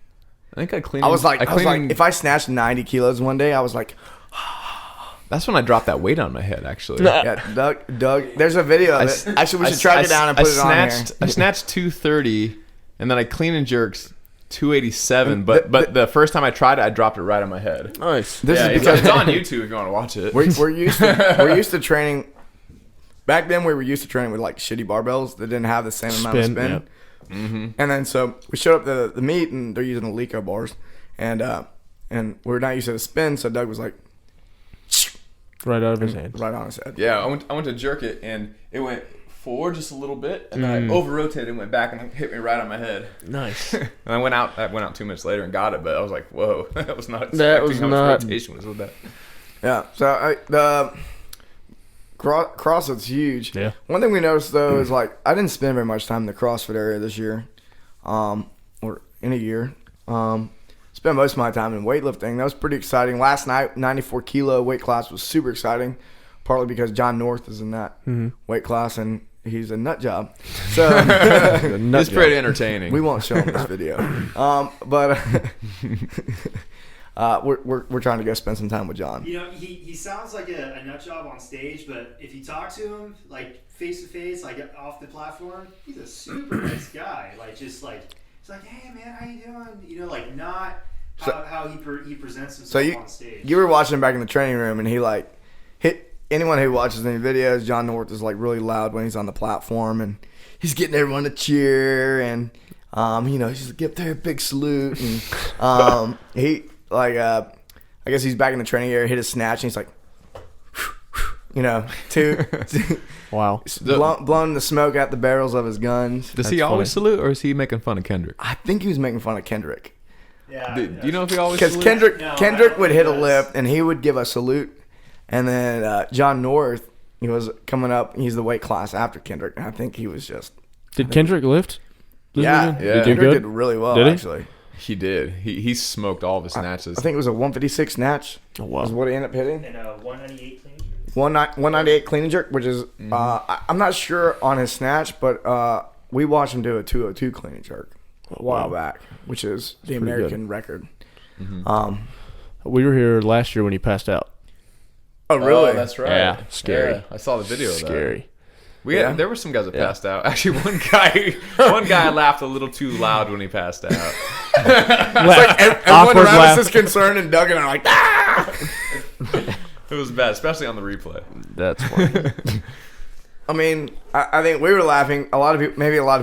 I think I cleaned. I was like, if I snatched 90 kilos one day, I was like. That's when I dropped that weight on my head, actually. Yeah, Doug. There's a video of it. Actually, we should track it down and put it on here. I snatched 230, and then I clean and jerked 287. But the first time I tried it, I dropped it right on my head. Nice. This is because it's on YouTube if you want to watch it. we're used to training. Back then, we were used to training with like shitty barbells that didn't have the same amount of spin. Yep. Mm-hmm. And then so we showed up to the meet, and they're using the Leco bars, and we're not used to the spin. So Doug was like. Right out of his hand. Right on his head. Yeah, I went to jerk it, and it went forward just a little bit, and then I over-rotated and went back, and it hit me right on my head. Nice. And I went out 2 minutes later and got it, but I was like, whoa, that was not expecting That was how not- much rotation was with that. Yeah. So the CrossFit's huge. Yeah. One thing we noticed though is like I didn't spend very much time in the CrossFit area this year, or in a year. Spent most of my time in weightlifting. That was pretty exciting. Last night, 94 kilo weight class was super exciting, partly because John North is in that weight class and he's a nut job. So It's pretty entertaining. we won't show him this video, but we're trying to go spend some time with John. He sounds like a nut job on stage, but if you talk to him like face to face, like off the platform, he's a super nice guy. Like just like it's like, hey man, how you doing? Like not how he presents himself on stage. You were watching him back in the training room, and he like hit anyone who watches any videos. John North is like really loud when he's on the platform, and he's getting everyone to cheer, and he's like, give there a big salute, and he like I guess he's back in the training area, hit a snatch, and he's like, Wow. blowing the smoke out the barrels of his guns. Does he always salute, or is he making fun of Kendrick? I think he was making fun of Kendrick. Yeah. Do you know if he always Because salutes? Kendrick would hit a lift and he would give a salute, and then John North, he was coming up. He's the weight class after Kendrick, and I think he was just. Did Kendrick lift? Yeah, Did he do Kendrick good? did really well. Did he? Actually, He did. He smoked all of his snatches. I think it was a 156 snatch. Oh, wow. Was what he ended up hitting. And 198 clean. 198 clean and jerk, which is I'm not sure on his snatch, but we watched him do a 202 clean and jerk a while back, which is the American record. We were here last year when he passed out. Oh, really? Oh, that's right. Yeah, scary. Yeah, I saw the video of that. Scary. There were some guys that passed out. Actually, one guy laughed a little too loud when he passed out. Everyone Awkward around laugh. us is concerned, and Doug and I are like, ah! It was bad, especially on the replay. That's funny. I mean, I think we were laughing. A lot of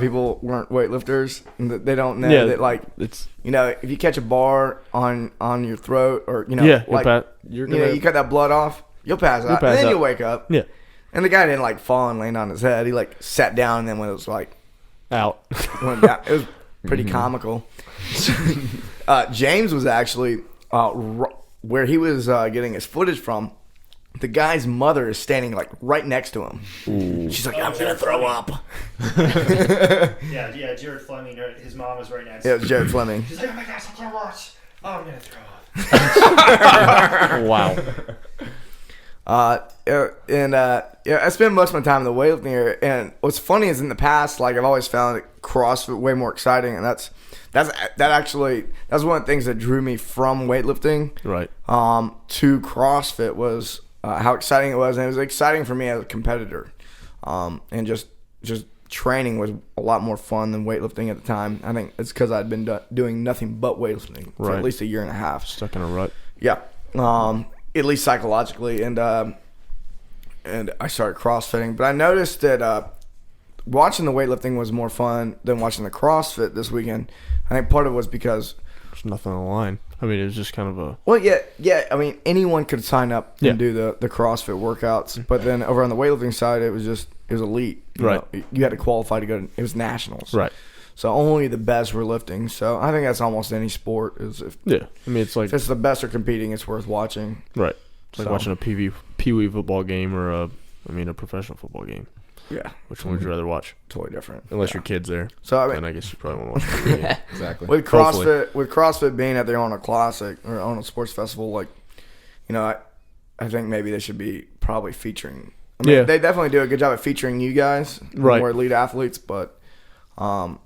people weren't weightlifters. And they don't know that, like, it's if you catch a bar on your throat, or you cut that blood off, you'll pass out, and then you'll wake up. Yeah. And the guy didn't like fall and land on his head. He like sat down, and then when it was like out. went down, it was pretty comical. James was actually where he was getting his footage from. The guy's mother is standing like right next to him. Ooh. She's like, I'm gonna throw up. Yeah, Jared Fleming. His mom was right next. Yeah, it was Jared Fleming. She's like, oh my gosh, I can't watch. Oh, I'm gonna throw up. Wow. I spend most of my time in the weightlifting area. And what's funny is in the past, like I've always found CrossFit way more exciting, and that's one of the things that drew me from weightlifting, Right. To CrossFit was how exciting it was, and it was exciting for me as a competitor, and just training was a lot more fun than weightlifting at the time. I think it's because I'd been doing nothing but weightlifting for at least a year and a half. Stuck in a rut. Yeah, at least psychologically, and I started CrossFitting. But I noticed that watching the weightlifting was more fun than watching the CrossFit this weekend. I think part of it was because there's nothing on the line. I mean, it was just kind of a... Well, yeah. I mean, anyone could sign up and do the CrossFit workouts. But then over on the weightlifting side, it was elite. Right. You had to qualify to go to... It was nationals. Right. So only the best were lifting. So I think that's almost any sport. I mean, it's like... If it's the best are competing, it's worth watching. Right. It's like watching a Pee-wee football game or a professional football game. Yeah. Which one would you rather watch? Totally different. Unless your kid's there. So then I guess you probably want to watch the game. Exactly. With CrossFit being at their Arnold Classic or Arnold Sports Festival, like, I think maybe they should be probably featuring. I mean, they definitely do a good job of featuring you guys, more elite athletes, but not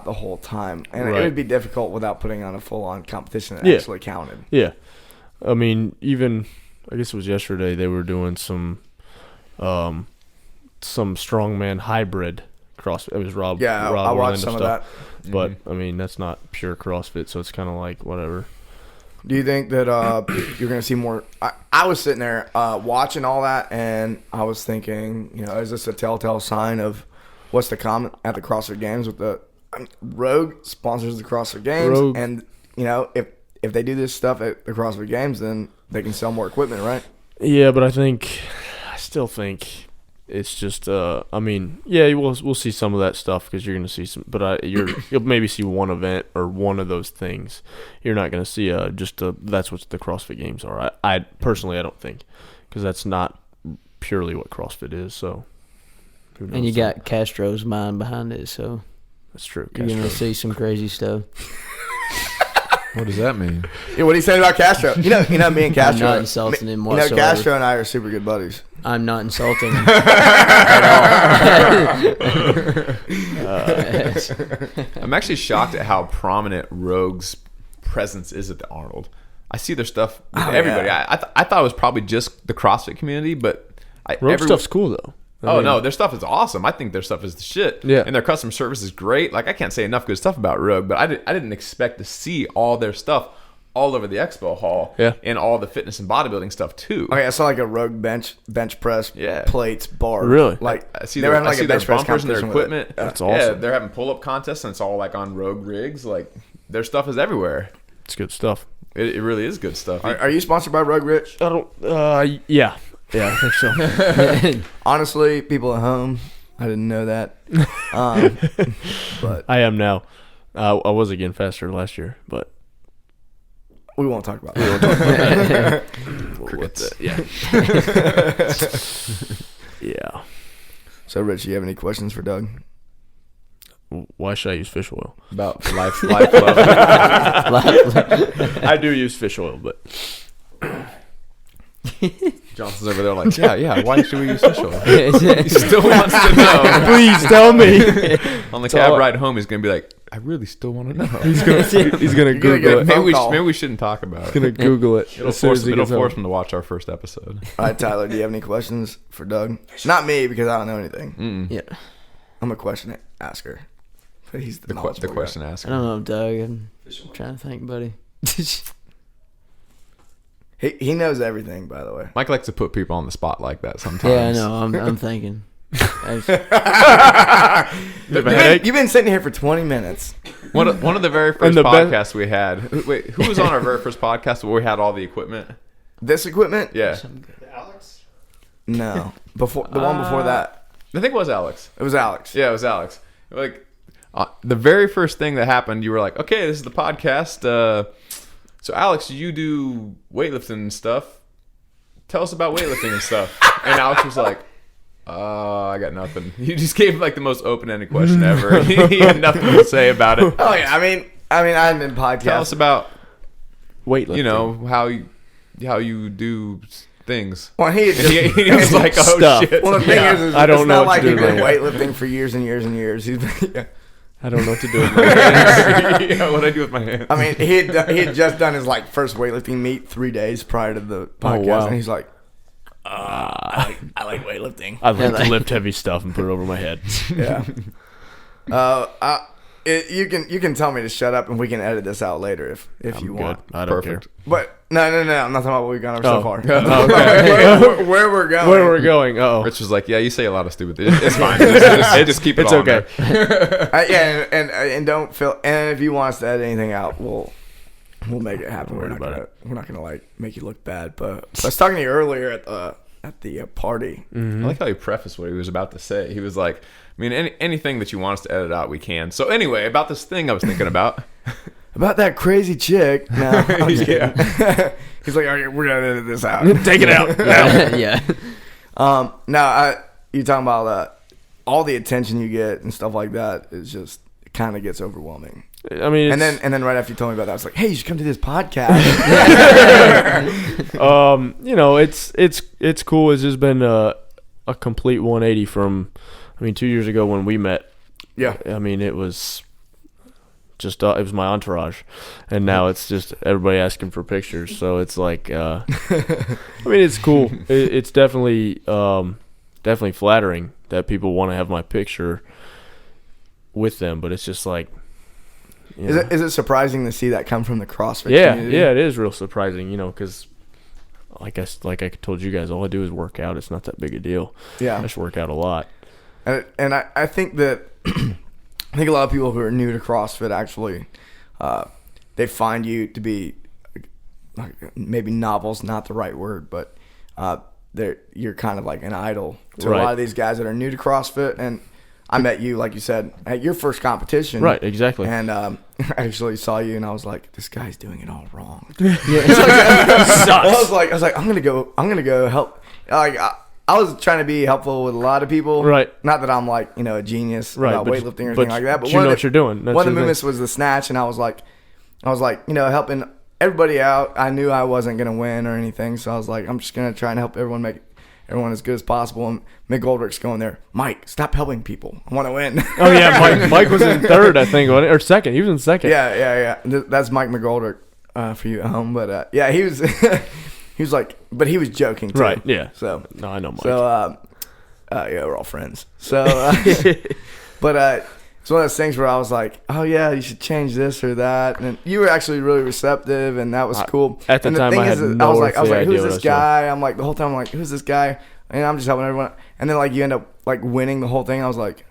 the whole time. And it would be difficult without putting on a full-on competition that actually counted. Yeah. I mean, even, I guess it was yesterday, they were doing some strongman hybrid CrossFit. It was Rob. Yeah, Rob I watched Orlando some stuff. of that. But I mean, that's not pure CrossFit, so it's kind of like whatever. Do you think that you're going to see more? I was sitting there watching all that, and I was thinking, is this a telltale sign of what's to come at the CrossFit Games? With the Rogue sponsors the CrossFit Games, and if they do this stuff at the CrossFit Games, then they can sell more equipment, right? Yeah, but I still think it's just. I mean, yeah, we'll see some of that stuff because you're going to see some, but you'll maybe see one event or one of those things. You're not going to see that's what the CrossFit Games are. I personally, I don't think, because that's not purely what CrossFit is. So, and you got Castro's mind behind it, so that's true. You're going to see some crazy stuff. What does that mean? Yeah, what do you say about Castro? Me and Castro. I'm not insulting him whatsoever. Castro and I are super good buddies. I'm not insulting him at all. I'm actually shocked at how prominent Rogue's presence is at the Arnold. I see their stuff with everybody. Yeah. I thought it was probably just the CrossFit community, but Rogue stuff's cool though. No, their stuff is awesome. I think their stuff is the shit. Yeah. And their customer service is great. Like, I can't say enough good stuff about Rogue, but I didn't expect to see all their stuff all over the expo hall. Yeah. And all the fitness and bodybuilding stuff too. Okay, I saw like a Rogue bench press, plates, bar. Really? Like, I see they were having like a their bench press bumpers and their competition with equipment. That's awesome. Yeah, they're having pull-up contests, and it's all like on Rogue rigs. Like, their stuff is everywhere. It's good stuff. It really is good stuff. Are you sponsored by Rogue, Rich? I don't. Yeah. Yeah, I think so. Honestly, people at home, I didn't know that. But I am now. I was again faster last year, but we won't talk about it. Crickets. Yeah. Yeah. So, Rich, do you have any questions for Doug? Why should I use fish oil? About life love. I do use fish oil, but Johnson's over there like, yeah. Why should we use fish oil? He still wants to know. please tell me. On the cab ride home, he's gonna be like, I really still want to know. He's gonna Google get a it. phone Maybe we shouldn't talk about He's it. gonna Google it. It'll as soon as force, he it'll gets home. force him to watch our first episode. All right, Tyler, do you have any questions for Doug? Not me, because I don't know anything. Yeah. I'm a question asker. But he's the, The knowledgeable question guy. I asker. don't know, Doug. I'm trying to think, buddy. He knows everything, by the way. Mike likes to put people on the spot like that sometimes. Yeah, I know. I'm thinking. You've been sitting here for 20 minutes. One of the very first And the podcasts we had. Wait, who was on our very first podcast where we had all the equipment? This equipment? Yeah. Alex? No. Before the one before that. I think it was Alex. It was Alex. Yeah, it was Alex. Like, the very first thing that happened, you were like, okay, this is the podcast. So, Alex, you do weightlifting and stuff. Tell us about weightlifting and stuff. And Alex was like, I got nothing. You just gave like the most open-ended question ever. He had nothing to say about it. Oh yeah, I mean I'm in podcasts. Tell us about, Weightlifting. you know, how you do things. Well, he had And just, he was like, oh Stuff. shit. well, the thing is I don't it's know not what like to he's do been with weightlifting for years and years and years. He's been, I don't know what to do with my hands. Yeah, what I do with my hands. I mean, he had just done his like first weightlifting meet 3 days prior to the podcast, wow. and he's like, I like weightlifting. I like like- to lift heavy stuff and put it over my head. Yeah. You can tell me to shut up, and we can edit this out later if you Good. want. I don't Perfect. But no, I'm not talking about what we've gone over so Oh. far. Okay. where we're going. care. Where we're going? Oh, Rich was like, yeah, you say a lot of stupid things. It's fine. Just keep it it's all okay. in there. Yeah, and don't feel. And if you want us to edit anything out, we'll make it happen. We're not gonna like make you look bad. But I was talking to you earlier at the party. I like how he prefaced what he was about to say. He was like, I mean, anything that you want us to edit out, we can. So anyway, about this thing I was thinking about. About that crazy chick. No, I'm just Yeah. kidding. He's like, okay, we're gonna edit this out. take it out. Yeah. You're talking about all the attention you get and stuff like that. Is just it kind of gets overwhelming. I mean, And then right after you told me about that, I was like, hey, you should come to this podcast. you know, it's cool. It's just been a complete 180 from, I mean, 2 years ago when we met. Yeah. I mean, it was just it was my entourage, and now it's just everybody asking for pictures. So it's like, I mean, it's cool. It's definitely flattering that people want to have my picture with them, but it's just like. You know. Is it surprising to see that come from the CrossFit Yeah, community? yeah, it is real surprising, you know, because like I told you guys, all I do is work out. It's not that big a deal. Yeah. I just work out a lot. And I think that I think a lot of people who are new to CrossFit actually they find you to be maybe novel's not the right word, but you're kind of like an idol to a Right. lot of these guys that are new to CrossFit. And I met you, like you said, at your first competition. Right, exactly. And I actually saw you, and I was like, "This guy's doing it all wrong." Sucks. I was like, I'm gonna go help. Like I was trying to be helpful with a lot of people. Right. Not that I'm like a genius Right, about but- weightlifting or but anything like that. But you know what you're doing. That's one of your the thing. movements was the snatch, and I was like, helping everybody out. I knew I wasn't gonna win or anything, so I was like, I'm just gonna try and help everyone make everyone as good as possible. And Mick Goldrick's going there. Mike, stop helping people. I want to win. Oh yeah, Mike was in third, I think, wasn't he? Or second. He was in second. Yeah. That's Mike McGoldrick for you at home. But yeah, he was he was like, but he was joking too. Right. Yeah. So No, I know Mike. So yeah, we're all friends. So but it's one of those things where I was like, oh yeah, you should change this or that, and you were actually really receptive, and that was cool. At the And time, thing I had is, no I was like, idea who's what I this was doing. guy? I'm like the whole time, I'm like, who's this guy? And I'm just helping everyone. And then like you end up like winning the whole thing. I was like,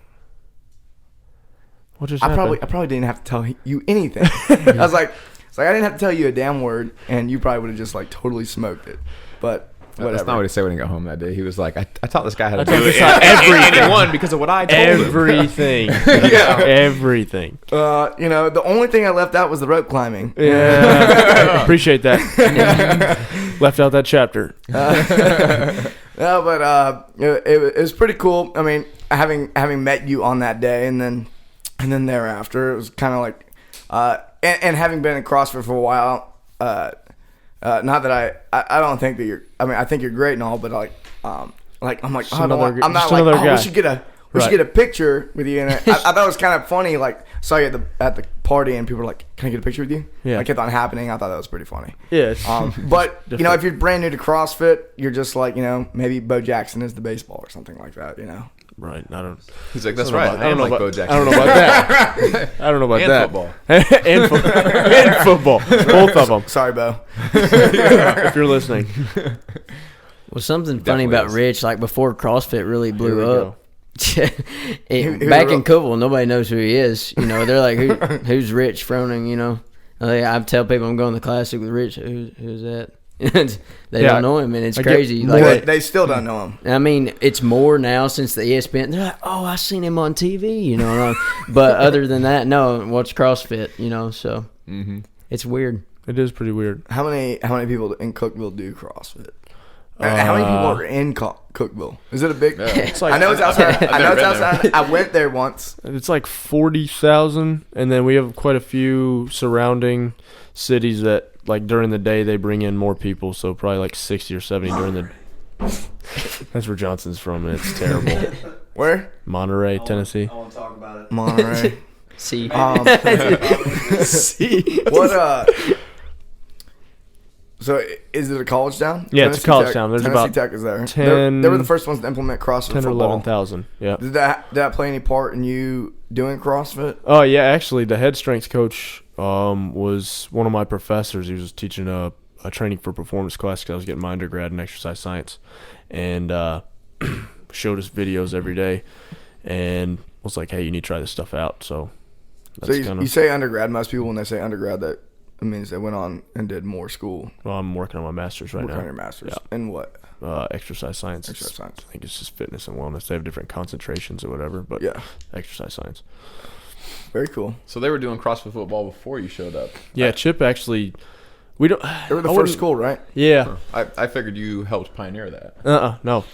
What just I happened? probably didn't have to tell you anything. I was like, I didn't have to tell you a damn word, and you probably would have just like totally smoked it. But whatever. That's not what he said when he got home that day. He was like, I taught this guy how to taught do this it. guy And he won because of what I told him. Everything. Yeah. Everything. The only thing I left out was the rope climbing. Yeah. Appreciate that. Left out that chapter. No, but it was pretty cool. I mean, having met you on that day, and then thereafter, it was kind of like, and having been in CrossFit for a while. Not that I don't think that you're. I mean, I think you're great and all, but I'm like, Just I don't another- want, I'm not just like, another oh, guy. we should Right. get a picture with you. And I thought it was kind of funny. Like, saw you at the party, and people were like, "Can I get a picture with you?" Yeah. Like, kept on happening. I thought that was pretty funny. Yeah. It's, But you know, if you're brand new to CrossFit, you're just like, you know, maybe Bo Jackson is the baseball or something like that. You know. right. I don't. He's like, that's I don't know right. about- I am like about, Bo I Jackson. don't know about that. I don't know about And that. football. and football. Both of them. Sorry, Bo. If you're listening. Well, something funny Definitely about is. Rich, like before CrossFit really Here blew we up. Who- Back who- in Cookville, nobody knows who he is. You know, they're like, "Who's Rich Froning?" You know, I tell people I'm going to the Classic with Rich. Who's that? They Yeah, don't know him, and it's I get crazy. more- Like, They still don't know him. I mean, it's more now since the ESPN. They're like, "Oh, I seen him on TV," you know. But other than that, no. What's CrossFit? You know, so it's weird. It is pretty weird. How many people in Cookville do CrossFit? How many people are in Cookville? Is it a big? It's like I know it's outside. I know never it's been there. outside. I went there once. It's like 40,000, and then we have quite a few surrounding cities that, like, during the day they bring in more people, so probably like 60 or 70 during the. That's where Johnson's from, and it's terrible. Where? Monterey, Tennessee. I want to talk about it. Monterey. See, What? So is it a college town? Yeah, it's a Tennessee college Tech- town. There's Tennessee about Tech is there. 10 They were the first ones to implement CrossFit 10 or football. 11,000. Yeah. Did that play any part in you doing CrossFit? Oh yeah, actually, the head strength coach was one of my professors. He was teaching a training for performance class because I was getting my undergrad in exercise science, and showed us videos every day, and was like, "Hey, you need to try this stuff out." So So that's you, kind you of. say undergrad. Most people, when they say undergrad, that it means they went on and did more school. Well, I'm working on my master's right Working now. on your master's. Yeah. In what? Exercise science. Exercise science. I think it's just fitness and wellness. They have different concentrations or whatever, but Yeah. exercise science. Very cool. So they were doing CrossFit football before you showed up. Yeah, Chip actually. We don't. They were the I first wouldn't- school, right? Yeah. I figured you helped pioneer that. No.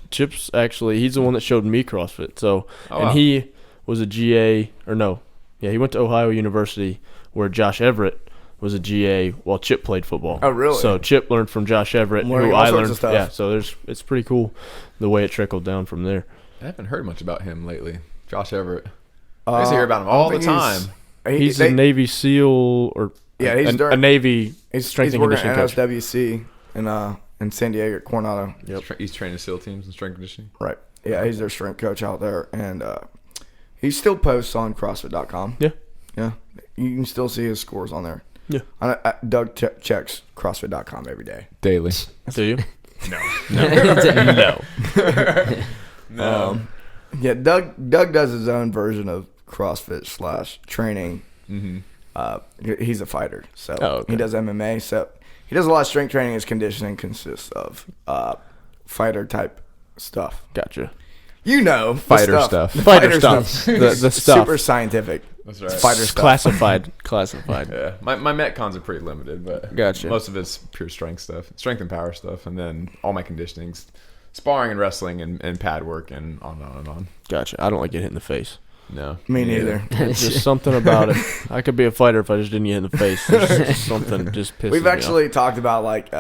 Chip's actually, he's the one that showed me CrossFit. So, Oh, and wow. he was a GA, or no. Yeah, he went to Ohio University where Josh Everett was a GA while Chip played football. Oh, really? So Chip learned from Josh Everett, Learning who all I sorts learned. of stuff. Yeah, so it's pretty cool the way it trickled down from there. I haven't heard much about him lately. Josh Everett. I used to hear about him I don't all the think time. He's a Navy SEAL or Yeah, he's a during- Navy He's strength and working conditioning at coach. NSWC in San Diego, Coronado. He's training SEAL teams and strength conditioning. Right. Yeah, he's their strength coach out there, and he still posts on CrossFit.com. Yeah. Yeah, you can still see his scores on there. Yeah. Doug checks CrossFit.com every day. Daily. Do you? No. Yeah, Doug does his own version of CrossFit / training. He's a fighter, so Oh, okay. he does MMA. So he does a lot of strength training. His conditioning consists of fighter type stuff. Gotcha. You know, the Fighter stuff. The Fighter stuff. The stuff. Super scientific. That's right. Fighter stuff. Classified. Yeah, my Metcons are pretty limited, but Gotcha. most of it's pure strength stuff, strength and power stuff, and then all my conditioning's sparring and wrestling and pad work and on and on and on. Gotcha. I don't like getting hit in the face. No, Me neither. It's just something about it. I could be a fighter if I just didn't get in the face. There's just something just pisses We've me actually talked about like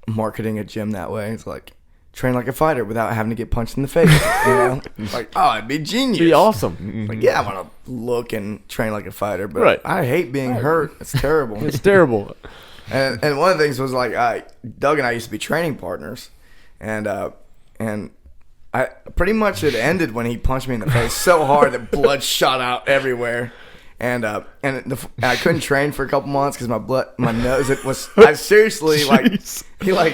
marketing a gym that way. It's like train like a fighter without having to get punched in the face. You know, it's like, oh, it'd be genius. off. Be awesome. Like, yeah, I want to look and train like a fighter, but Right. I hate being hurt. It's terrible. It's terrible. And one of the things was like, Doug and I used to be training partners, and I pretty much it ended when he punched me in the face so hard that blood shot out everywhere. And I couldn't train for a couple months because my nose, it was, I seriously like,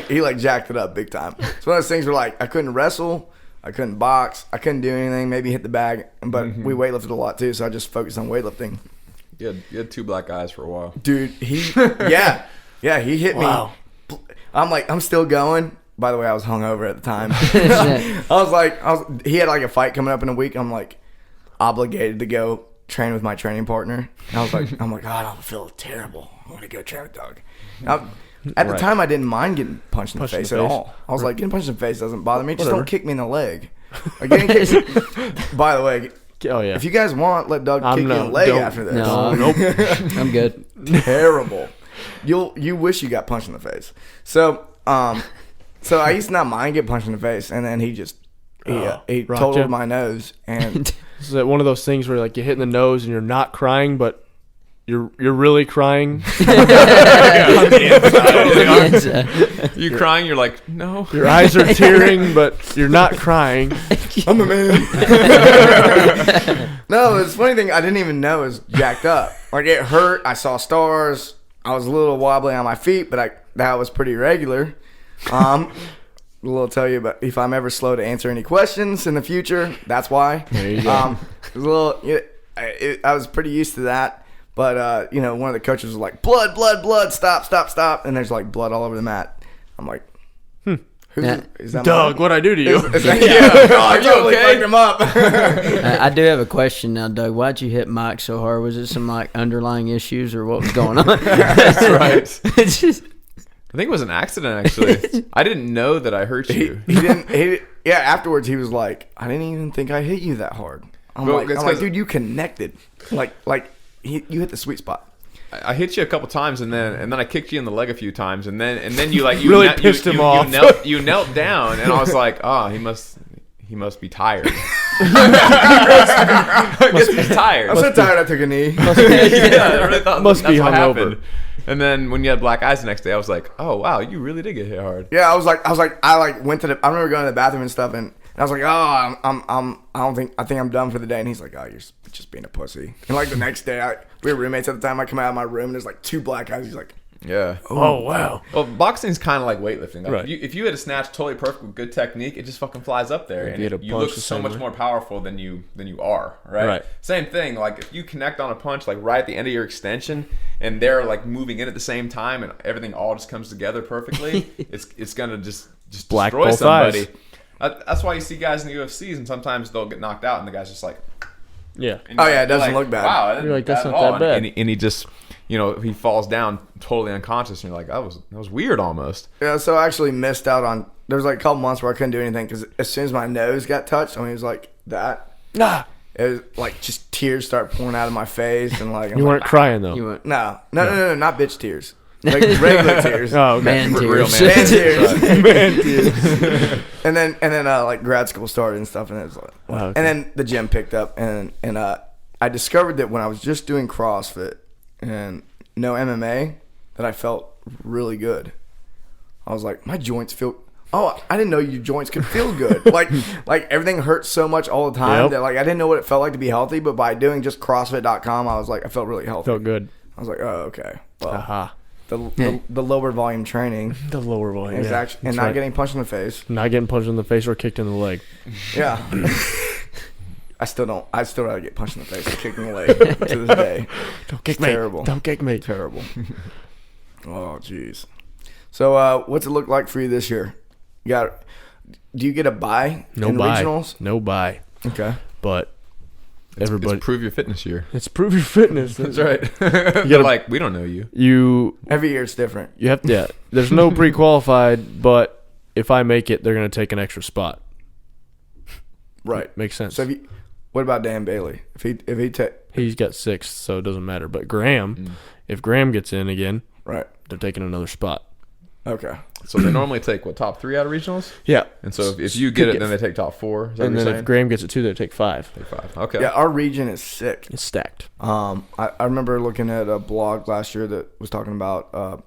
he jacked it up big time. It's one of those things where like I couldn't wrestle, I couldn't box, I couldn't do anything, maybe hit the bag, but we weightlifted a lot too, so I just focused on weightlifting. you had two black eyes for a while. Dude, he hit me. Wow. I'm still going. By the way, I was hungover at the time. He had like a fight coming up in a week. I'm like obligated to go train with my training partner. And I was like, oh, I don't feel terrible. I'm gonna go train with Doug. Now, at the time, I didn't mind getting punched in the face at all. I was like, getting punched in the face doesn't bother me. Just Whatever. don't kick me in the leg. Like, getting kicked. By the way, Oh yeah. if you guys want, let Doug kick you in the leg don't. after this. No, Nope. I'm good. Terrible. You wish you got punched in the face. So I used to not mind getting punched in the face, and then he just he rocked totaled you? my nose, and Is that one of those things where like you hit in the nose and you're not crying, but you're really crying? You crying? You're like, no. Your eyes are tearing, but you're not crying. I'm a man. No, the funny thing, I didn't even know it was jacked up. Like, it hurt. I saw stars. I was a little wobbly on my feet, but that was pretty regular. A little tell you about if I'm ever slow to answer any questions in the future, that's why. There you go. It was a little, I was pretty used to that. But, one of the coaches was like, blood, blood, blood, stop. And there's like blood all over the mat. I'm like, is that Doug, what'd I do to you? I totally fucked him up. I do have a question now, Doug. Why'd you hit Mike so hard? Was it some like underlying issues or what was going on? That's right. I think it was an accident, actually. I didn't know that I hurt you. He didn't. Afterwards, he was like, I didn't even think I hit you that hard. I'm like, dude, you connected. You hit the sweet spot. I hit you a couple times, and then I kicked you in the leg a few times, and then you like you really pissed him off. You knelt down, and I was like, oh, he must be tired. I guess he's tired. I'm so tired. I took a knee. I really thought Must that's be what hungover. happened. And then when you had black eyes the next day, I was like, oh wow, you really did get hit hard. Yeah, I went to the. I remember going to the bathroom and stuff, and I was like, oh, I think I'm done for the day. And he's like, oh, you're just being a pussy. And like the next day, we were roommates at the time. I come out of my room and there's like 2 black eyes. He's like, Yeah. Oh, wow. Well, boxing's kind of like weightlifting. Like Right. if you hit a snatch totally perfect with good technique, it just fucking flies up there, If and you hit a you punch look the so same much way. more powerful than you are. Right. Right. Same thing. Like if you connect on a punch, like right at the end of your extension, and they're like moving in at the same time, and everything all just comes together perfectly, it's gonna just Black destroy both somebody. eyes. That's why you see guys in the UFCs, and sometimes they'll get knocked out, and the guy's just like, Yeah. and Oh, you're yeah, it doesn't like, look bad. Wow, I didn't You're like, look that's bad not at all. that bad. And he just, he falls down totally unconscious, and you're like, that was weird almost. Yeah, so I actually missed out on. There was like a couple months where I couldn't do anything because as soon as my nose got touched, it was like that. Nah. It was like just tears start pouring out of my face, and like You weren't crying, though. You went, no, not bitch tears, like regular tears. Oh, okay. man Real tears. man. Man tears. Man, dude. And then like grad school started and stuff, and it was like, Wow, okay. and then the gym picked up, and I discovered that when I was just doing CrossFit and no MMA, that I felt really good. I was like, my joints feel. Oh, I didn't know your joints could feel good. like everything hurts so much all the time Yep. that like I didn't know what it felt like to be healthy. But by doing just CrossFit.com, I was like, I felt really healthy. Felt good. I was like, oh, okay. Well, Aha. the lower volume training The lower volume. is Yeah. actually and That's not right. getting punched in the face. Not getting punched in the face or kicked in the leg. Yeah. I still rather get punched in the face than kicked in the leg to this day. Don't kick It's me. terrible. Don't kick me. Terrible. Oh, jeez. So, what's it look like for you this year? Do you get a bye No in buy. regionals? No buy. Okay. But It's everybody, prove your fitness year. it's prove your fitness. That's right. gotta- They're like, we don't know you. You Every year it's different. have to. Yeah, there's no pre-qualified, but if I make it, they're gonna take an extra spot. Right. Makes sense. So, what about Dan Bailey? If he He's got 6th, so it doesn't matter. But Graham, if Graham gets in again, right. they're taking another spot. Okay. So they normally take top 3 out of regionals, Yeah. and so if you get it, then they take top 4. Is that And what then you're if saying? Graham gets it too, they take 5. Take 5. Okay. Yeah, our region is sick. It's stacked. I remember looking at a blog last year that was talking about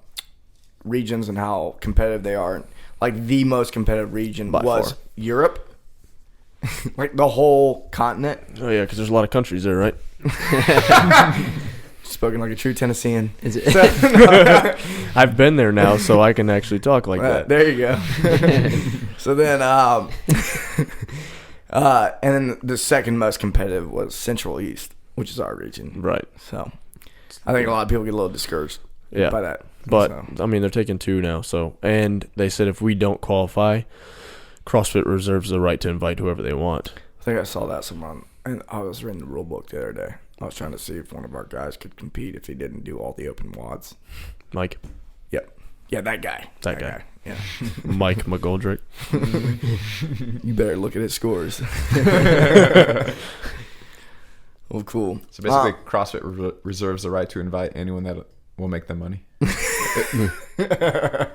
regions and how competitive they are. Like the most competitive region By was far. Europe. Like the whole continent. Oh yeah, because there's a lot of countries there, right? Spoken like a true Tennessean. Is it? I've been there now, so I can actually talk like that. There you go. So then, and then the second most competitive was Central East, which is our region. Right. So I think a lot of people get a little discouraged Yeah. by that. But So, I mean, they're taking 2 now. So, and they said if we don't qualify, CrossFit reserves the right to invite whoever they want. I think I saw that somewhere, and I was reading the rule book the other day. I was trying to see if one of our guys could compete if he didn't do all the open wads. Mike, Yep. Yeah, that guy. That guy. Yeah. Mike McGoldrick. You better look at his scores. Well, cool. So basically, CrossFit reserves the right to invite anyone that will make them money. Is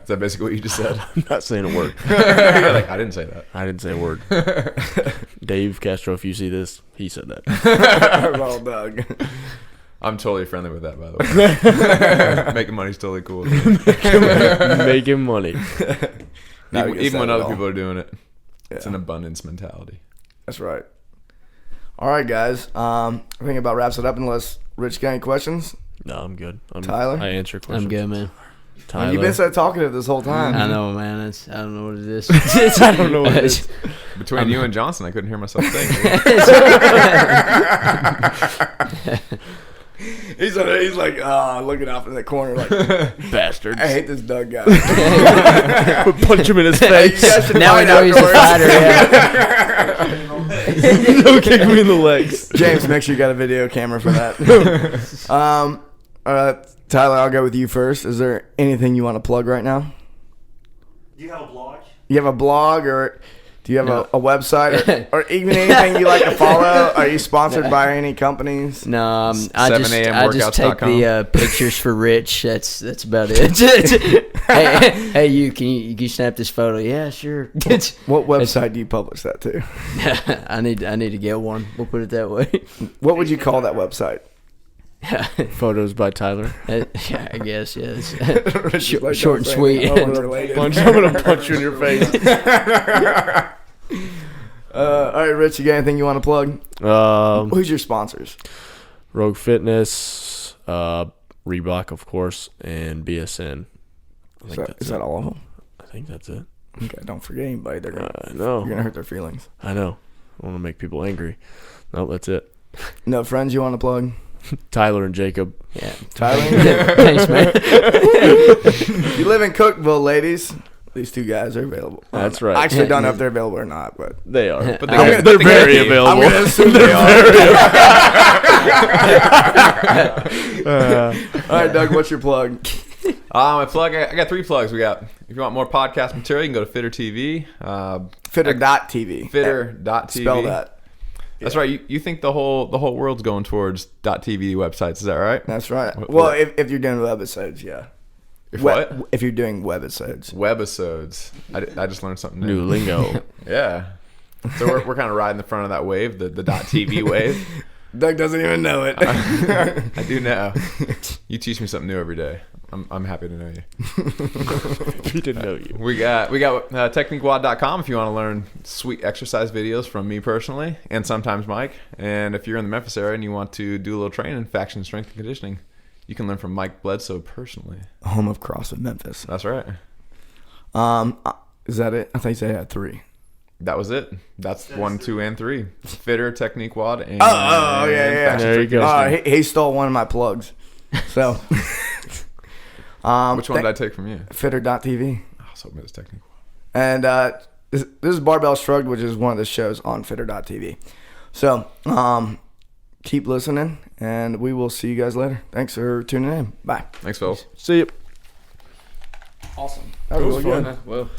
that basically what you just said? I'm not saying a word. You're like, I didn't say that. I didn't say a word. Dave Castro, if you see this, he said that. Well, Doug. I'm totally friendly with that, by the way. Making money's totally cool. Making money. Even when other people are doing it. Yeah. It's an abundance mentality. That's right. All right, guys. I think about wraps it up unless Rich got any questions. No, I'm good. Tyler? I answer questions. I'm good, man. Tyler. You've been so talkative this whole time. I know, man. I don't know what it is. I don't know what it is. Between you and Johnson, I couldn't hear myself think. He's like looking off in the corner like, Bastards. I hate this Doug guy. Punch him in his You face. guys should Now we fight know he's a afterwards. fighter. Yeah. Don't kick me in the legs. James, make sure you got a video camera for that. Tyler, I'll go with you first. Is there anything you want to plug right now? Do you have a blog? You have a blog, or do you have a website, or even anything you like to follow? Are you sponsored by any companies? No, I just take 7amworkouts.com. the pictures for Rich. That's about it. hey, you can you snap this photo? Yeah, sure. What website do you publish that to? I need to get one. We'll put it that way. What would you call that website? Photos by Tyler. Yeah, I guess yes. Like Short and sweet. I'm gonna punch you in your face. All right, Rich, you got anything you want to plug? Who's your sponsors? Rogue Fitness, Reebok, of course, and BSN. Is that all of them? I think that's it. Okay, don't forget anybody. They're gonna, I know. you're gonna hurt their feelings. I know. I want to make people angry. No, that's it. No friends you want to plug? Tyler and Jacob. Yeah. Tyler, Thanks, man. you live in Cookville, ladies. These two guys are available. That's right. I actually don't know if they're available or not, but They are. But They're very available. I'm gonna assume they are. All right, Doug, what's your plug? My plug. I got 3 plugs. We got. If you want more podcast material, you can go to Fitter TV. Fitter.tv. Fitter.tv. Spell that. That's right. You think the whole world's going towards .tv websites? Is that right? That's right. What- Well, if you're doing webisodes, yeah. If what? If you're doing webisodes. Webisodes. I just learned something New new. lingo. Yeah. So we're kind of riding the front of that wave, the .tv wave. Doug doesn't even know it. I do now. You teach me something new every day. I'm happy to know you. We didn't know you. We got techniquewad.com if you want to learn sweet exercise videos from me personally and sometimes Mike. And if you're in the Memphis area and you want to do a little training, faction strength and conditioning, you can learn from Mike Bledsoe personally. Home of CrossFit Memphis. That's right. Is that it? I think they had 3. That was it. That's 1, 2, and 3. Fitter, Technique Wad, and Oh, yeah. Faction There you Strength go. He stole one of my plugs. So, Which one did I take from you? Fitter.tv. Oh, so it's Technique Wad. And this is Barbell Shrugged, which is one of the shows on Fitter.tv. So, keep listening, and we will see you guys later. Thanks for tuning in. Bye. Thanks, fellas. See you. Awesome. That was really good. Well.